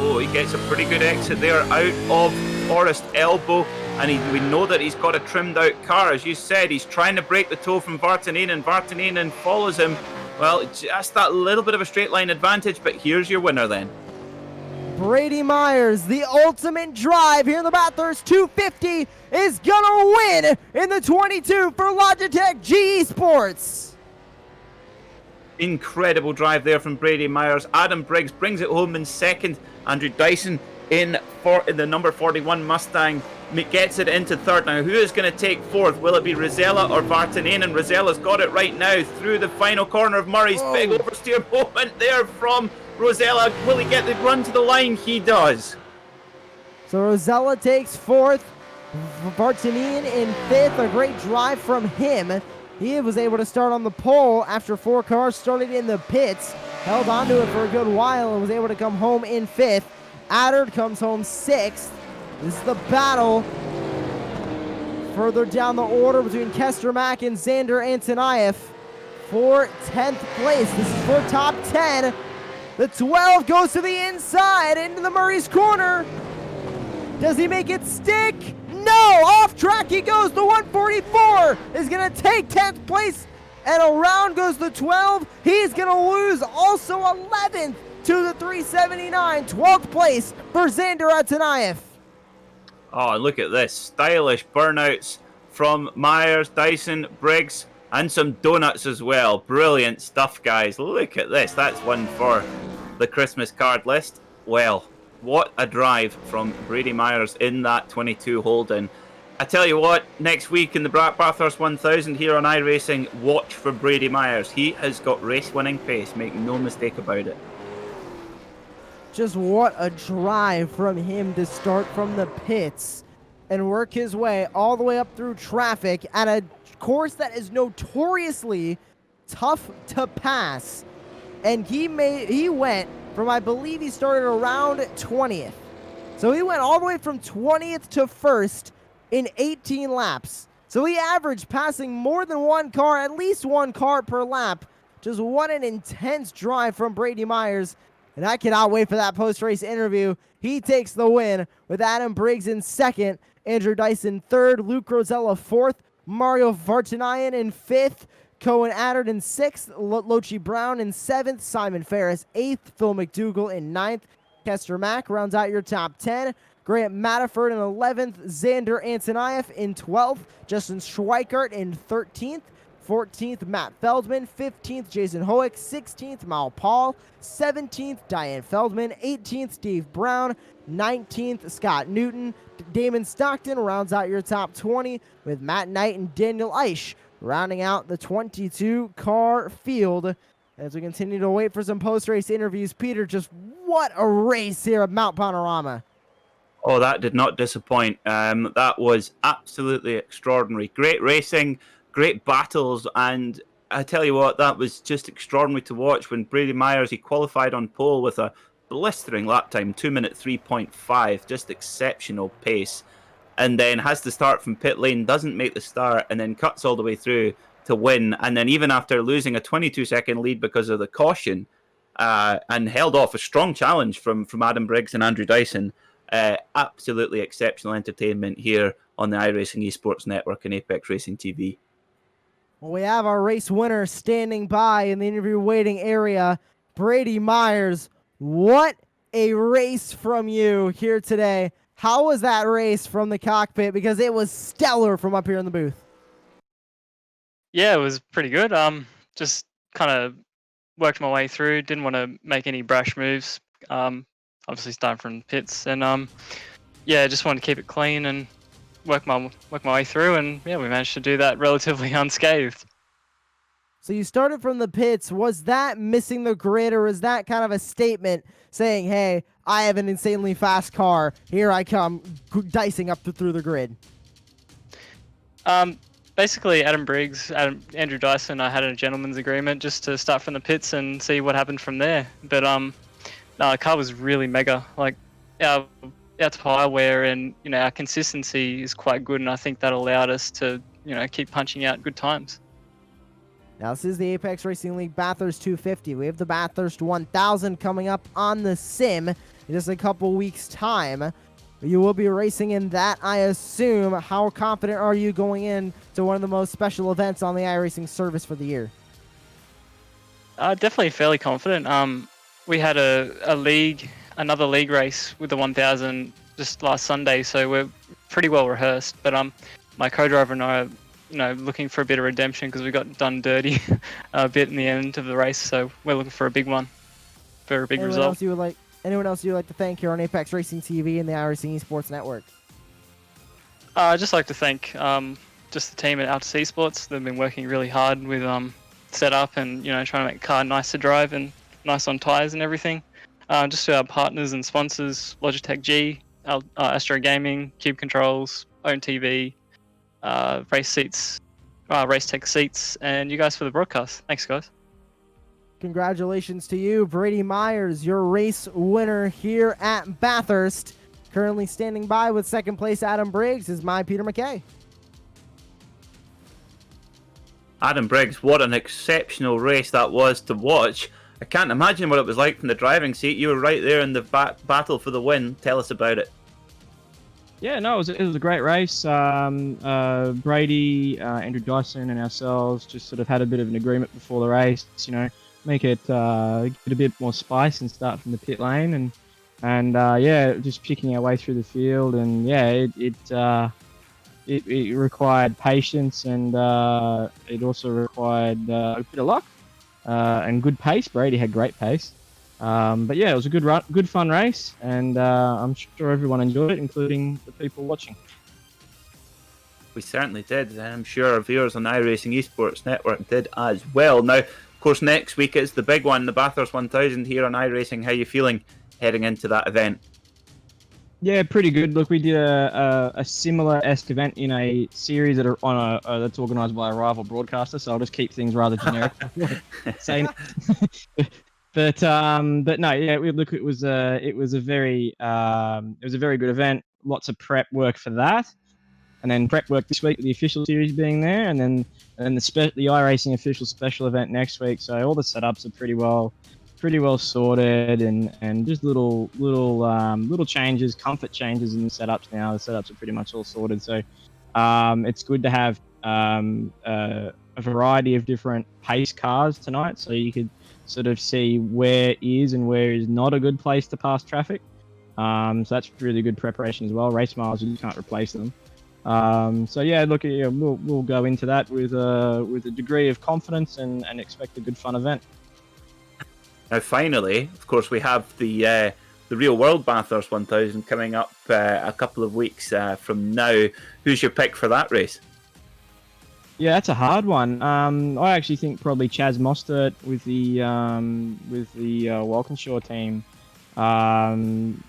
Oh, he gets a pretty good exit there out of Forest Elbow, and we know that he's got a trimmed out car. As you said, he's trying to break the toe from Vartanainen. Vartanainen follows him. Well, just that little bit of a straight line advantage, but here's your winner then. Brady Myers, the ultimate drive here in the Bathurst 250, is gonna win in the 22 for Logitech GE Sports. Incredible drive there from Brady Myers. Adam Briggs brings it home in second. Andrew Dyson in the number 41 Mustang gets it into third. Now, who is going to take fourth? Will it be Rosella or Vartanainen? Rosella's got it right now through the final corner of Murray's. Big oversteer moment there from Rosella. Will he get the run to the line? He does. So Rosella takes fourth. Vartanainen in fifth. A great drive from him. He was able to start on the pole after 4 cars started in the pits. Held onto it for a good while and was able to come home in fifth. Addard comes home sixth. This is the battle further down the order between Kestermack and Xander Antonieff for 10th place. This is for top 10. The 12 goes to the inside into the Murray's corner. Does he make it stick? No! Off track he goes. The 144 is going to take 10th place. And around goes the 12. He's going to lose also 11th to the 379. 12th place for Xander Atanayev. Oh, look at this. Stylish burnouts from Myers, Dyson, Briggs, and some donuts as well. Brilliant stuff, guys. Look at this. That's one for the Christmas card list. Well, what a drive from Brady Myers in that 22 Holden. I tell you what, next week in the Bathurst 1000 here on iRacing, watch for Brady Myers. He has got race-winning pace. Make no mistake about it. Just what a drive from him to start from the pits and work his way all the way up through traffic at a course that is notoriously tough to pass. And he went from, I believe he started around 20th. So he went all the way from 20th to 1st in 18 laps. So he averaged passing more than one car, at least one car per lap. Just what an intense drive from Brady Myers. And I cannot wait for that post-race interview. He takes the win with Adam Briggs in 2nd, Andrew Dyson 3rd, Luke Rosella 4th, Mario Vartanayan in 5th, Cohen Addard in 6th, Lochi Brown in 7th, Simon Ferris 8th, Phil McDougall in 9th, Kester Mack rounds out your top 10, Grant Matterford in 11th, Xander Antonief in 12th, Justin Schweikart in 13th, 14th, Matt Feldman, 15th, Jason Hoek, 16th, Mal Paul, 17th, Diane Feldman, 18th, Steve Brown, 19th, Scott Newton, Damon Stockton rounds out your top 20 with Matt Knight and Daniel Eisch rounding out the 22-car field. As we continue to wait for some post-race interviews, Peter, just what a race here at Mount Panorama. Oh, that did not disappoint. That was absolutely extraordinary. Great racing, great battles, and I tell you what, that was just extraordinary to watch when Brady Myers, he qualified on pole with a blistering lap time, 2-minute 3.5, just exceptional pace, and then has to start from pit lane, doesn't make the start, and then cuts all the way through to win, and then even after losing a 22-second lead because of the caution, and held off a strong challenge from Adam Briggs and Andrew Dyson, absolutely exceptional entertainment here on the iRacing Esports Network and Apex Racing TV. Well, we have our race winner standing by in the interview waiting area, Brady Myers. What a race from you here today. How was that race from the cockpit? Because it was stellar from up here in the booth. Yeah, it was pretty good. Just kind of worked my way through. Didn't want to make any brash moves. Obviously starting from pits, and yeah, just wanted to keep it clean and work my way through, and yeah, we managed to do that relatively unscathed. So you started from the pits. Was that missing the grid, or was that kind of a statement saying, hey, I have an insanely fast car, here I come, dicing up through the grid? Basically, Adam Briggs, Andrew Dyson, I had a gentleman's agreement just to start from the pits and see what happened from there. But no, the car was really mega. Like our tire wear and our consistency is quite good, and I think that allowed us to keep punching out good times. Now, this is the Apex Racing League Bathurst 250. We have the Bathurst 1000 coming up on the sim in just a couple weeks' time. You will be racing in that, I assume. How confident are you going in to one of the most special events on the iRacing service for the year? Definitely fairly confident. We had another league race with the 1000 just last Sunday, so we're pretty well rehearsed. But my co-driver and I are looking for a bit of redemption because we got done dirty a bit in the end of the race, so we're looking for a big one, for a big result. Anyone else you would like to thank here on Apex Racing TV and the iRacing Esports Network? I'd just like to thank just the team at Altus Esports. They've been working really hard with setup and trying to make the car nice to drive and nice on tires and everything. Just to our partners and sponsors, Logitech G, Astro Gaming, Cube Controls, Own TV, Race Tech Seats, and you guys for the broadcast. Thanks, guys. Congratulations to you, Brady Myers, your race winner here at Bathurst. Currently standing by with second place Adam Briggs is my Peter McKay. Adam Briggs, what an exceptional race that was to watch. I can't imagine what it was like from the driving seat. You were right there in the battle for the win. Tell us about it. Yeah, no, it was a great race. Brady, Andrew Dyson, and ourselves just sort of had a bit of an agreement before the race. Make it get a bit more spice and start from the pit lane, and yeah, just picking our way through the field, and yeah, it required patience, and it also required a bit of luck and good pace. Brady had great pace. But yeah, it was a good run, good fun race, and I'm sure everyone enjoyed it, including the people watching. We certainly did, and I'm sure our viewers on iRacing Esports Network did as well. Now, of course, next week is the big one, the Bathurst 1000 here on iRacing. How are you feeling heading into that event? Yeah, pretty good. Look, we did a similar-esque event in a series that's organised by a rival broadcaster, so I'll just keep things rather generic. Saying but no, yeah, look, it was a very good event. Lots of prep work for that, and then prep work this week with the official series being there, and then the iRacing official special event next week. So all the setups are pretty well sorted, and just little changes, comfort changes in the setups now. The setups are pretty much all sorted. So it's good to have a variety of different pace cars tonight, so you could sort of see where is and where is not a good place to pass traffic. So that's really good preparation as well. Race miles, you can't replace them. So yeah, look, yeah, we'll go into that with a degree of confidence and expect a good fun event. Now, finally, of course, we have the real world Bathurst 1000 coming up a couple of weeks from now. Who's your pick for that race? Yeah, that's a hard one. I actually think probably Chaz Mostert with the Walkinshaw team.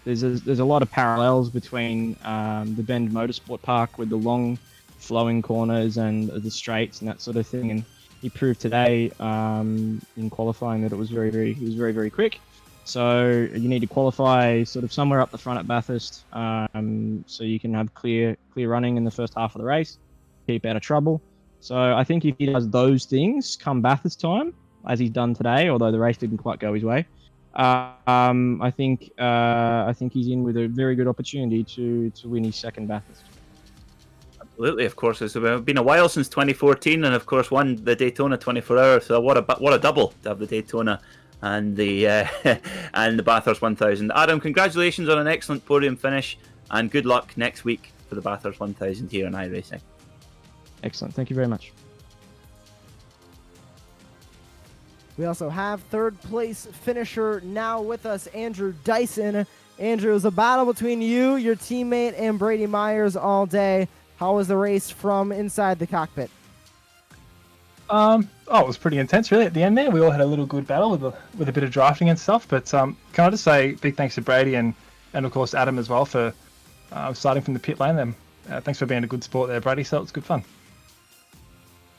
There's a lot of parallels between the Bend Motorsport Park with the long flowing corners and the straights and that sort of thing. And he proved today in qualifying that it was very quick. So you need to qualify sort of somewhere up the front at Bathurst, so you can have clear running in the first half of the race, keep out of trouble. So I think if he does those things come Bathurst time, as he's done today, although the race didn't quite go his way, I think he's in with a very good opportunity to win his second Bathurst. Absolutely, of course. It's been a while since 2014, and of course won the Daytona 24 Hours. So what a double to have the Daytona and the and the Bathurst 1000. Adam, congratulations on an excellent podium finish, and good luck next week for the Bathurst 1000 here on iRacing. Excellent. Thank you very much. We also have third place finisher now with us, Andrew Dyson. Andrew, it was a battle between you, your teammate, and Brady Myers all day. How was the race from inside the cockpit? It was pretty intense, really. At the end there, we all had a little good battle with a bit of drafting and stuff. But can I just say big thanks to Brady and of course Adam as well for starting from the pit lane. Then thanks for being a good sport there, Brady. So it was good fun.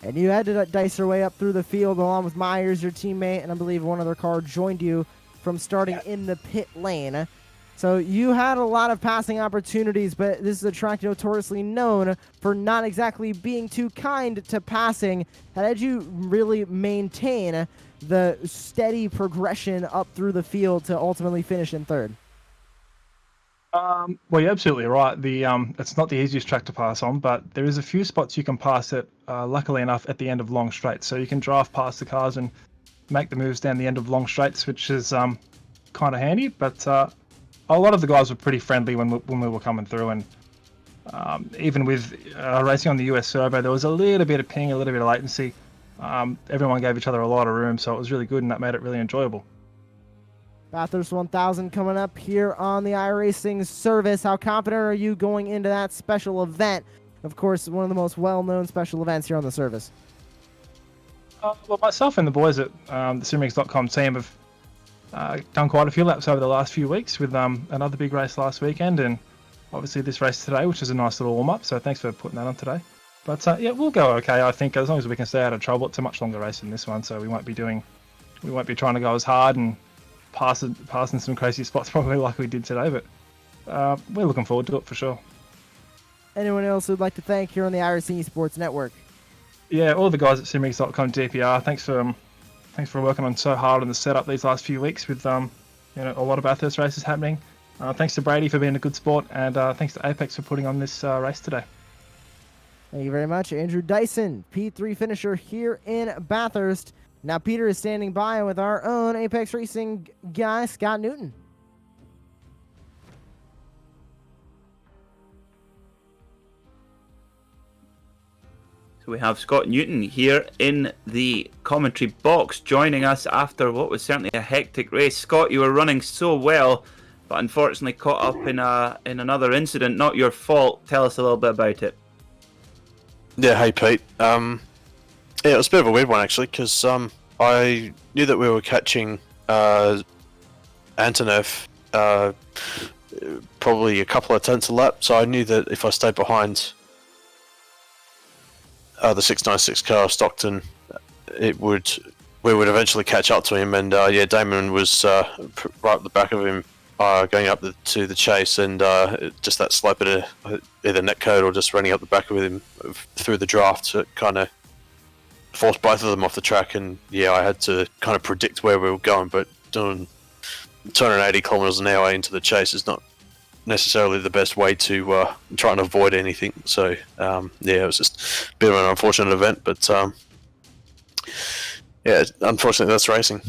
And you had to dice your way up through the field along with Myers, your teammate, and I believe one other car joined you from starting in the pit lane. So you had a lot of passing opportunities, but this is a track notoriously known for not exactly being too kind to passing. How did you really maintain the steady progression up through the field to ultimately finish in third? Well, you're absolutely right. It's not the easiest track to pass on, but there is a few spots you can pass it, luckily enough, at the end of long straights. So you can draft past the cars and make the moves down the end of long straights, which is kind of handy. But a lot of the guys were pretty friendly when we were coming through, and even with racing on the US servo, there was a little bit of ping, a little bit of latency. Everyone gave each other a lot of room, so it was really good, and that made it really enjoyable. Bathurst 1000 coming up here on the iRacing service. How confident are you going into that special event? Of course, one of the most well-known special events here on the service. Well, myself and the boys at the simrigs.com team have done quite a few laps over the last few weeks with another big race last weekend, and obviously this race today, which is a nice little warm-up. So thanks for putting that on today. But yeah, we'll go okay. I think as long as we can stay out of trouble. It's a much longer race than this one, so we won't be trying to go as hard and passing some crazy spots probably like we did today, but we're looking forward to it for sure. Anyone else who'd like to thank here on the iRacing Esports Network? Yeah, all the guys at simrigs.com DPR, thanks for working on so hard on the setup these last few weeks with a lot of Bathurst races happening. Thanks to Brady for being a good sport, and thanks to Apex for putting on this race today. Thank you very much, Andrew Dyson, P3 finisher here in Bathurst. Now Peter is standing by with our own Apex Racing guy, Scott Newton. So we have Scott Newton here in the commentary box, joining us after what was certainly a hectic race. Scott, you were running so well, but unfortunately caught up in another incident. Not your fault. Tell us a little bit about it. Yeah, hey Pete. Yeah, it was a bit of a weird one actually, because I knew that we were catching Antonov probably a couple of tenths a lap, so I knew that if I stayed behind the 696 car of Stockton, we would eventually catch up to him. And yeah, Damon was right at the back of him, going up to the chase, and just that slope at either net code or just running up the back of him through the draft, it kind of forced both of them off the track. And yeah, I had to kind of predict where we were going, but doing 280 kilometers an hour into the chase is not necessarily the best way to try and avoid anything. So yeah, it was just a bit of an unfortunate event, but yeah, unfortunately that's racing.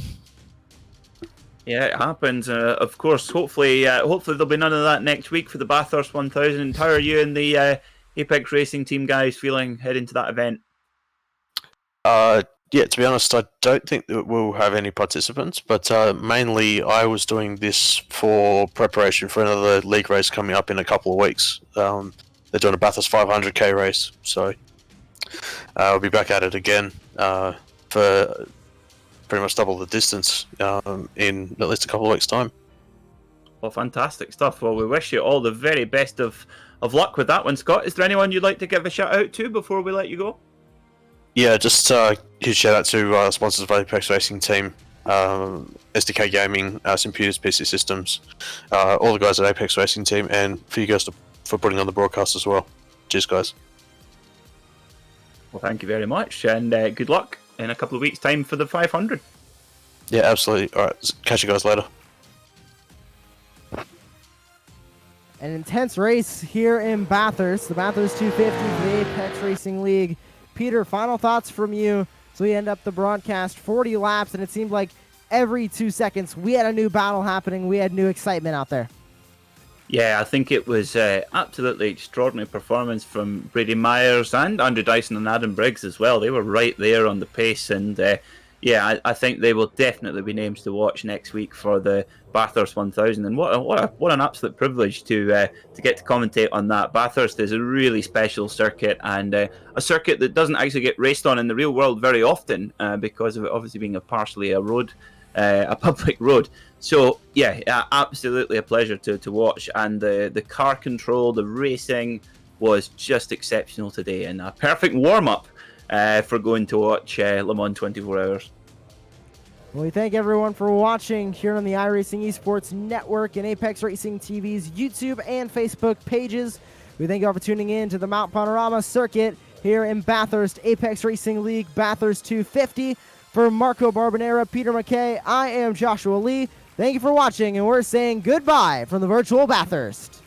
Yeah, it happens. Of course, hopefully there'll be none of that next week for the Bathurst 1000. How are you and the Apex Racing team guys feeling heading to that event? Yeah, to be honest, I don't think that we'll have any participants, but mainly I was doing this for preparation for another league race coming up in a couple of weeks. They're doing a Bathurst 500k race, so I'll be back at it again for pretty much double the distance in at least a couple of weeks' time. Well, fantastic stuff. Well, we wish you all the very best of luck with that one, Scott. Is there anyone you'd like to give a shout out to before we let you go? Yeah, just huge shout out to sponsors of Apex Racing Team, SDK Gaming, St. Peter's PC Systems, all the guys at Apex Racing Team, and for you guys for putting on the broadcast as well. Cheers, guys. Well, thank you very much, and good luck in a couple of weeks' time for the 500. Yeah, absolutely. All right, catch you guys later. An intense race here in Bathurst, the Bathurst 250 for the Apex Racing League. Peter, final thoughts from you. So we end up the broadcast 40 laps, and it seemed like every 2 seconds we had a new battle happening. We had new excitement out there. Yeah, I think it was absolutely extraordinary performance from Brady Myers and Andrew Dyson and Adam Briggs as well. They were right there on the pace, and yeah, I think they will definitely be names to watch next week for the Bathurst 1000. And what an absolute privilege to get to commentate on that. Bathurst is a really special circuit, and a circuit that doesn't actually get raced on in the real world very often because of it obviously being a public road. So yeah, absolutely a pleasure to watch, and the car control, the racing was just exceptional today, and a perfect warm-up for going to watch Le Mans 24 Hours. Well, we thank everyone for watching here on the iRacing Esports Network and Apex Racing TV's YouTube and Facebook pages. We thank you all for tuning in to the Mount Panorama Circuit here in Bathurst, Apex Racing League, Bathurst 250. For Marco Barbanera, Peter McKay, I am Joshua Lee. Thank you for watching, and we're saying goodbye from the virtual Bathurst.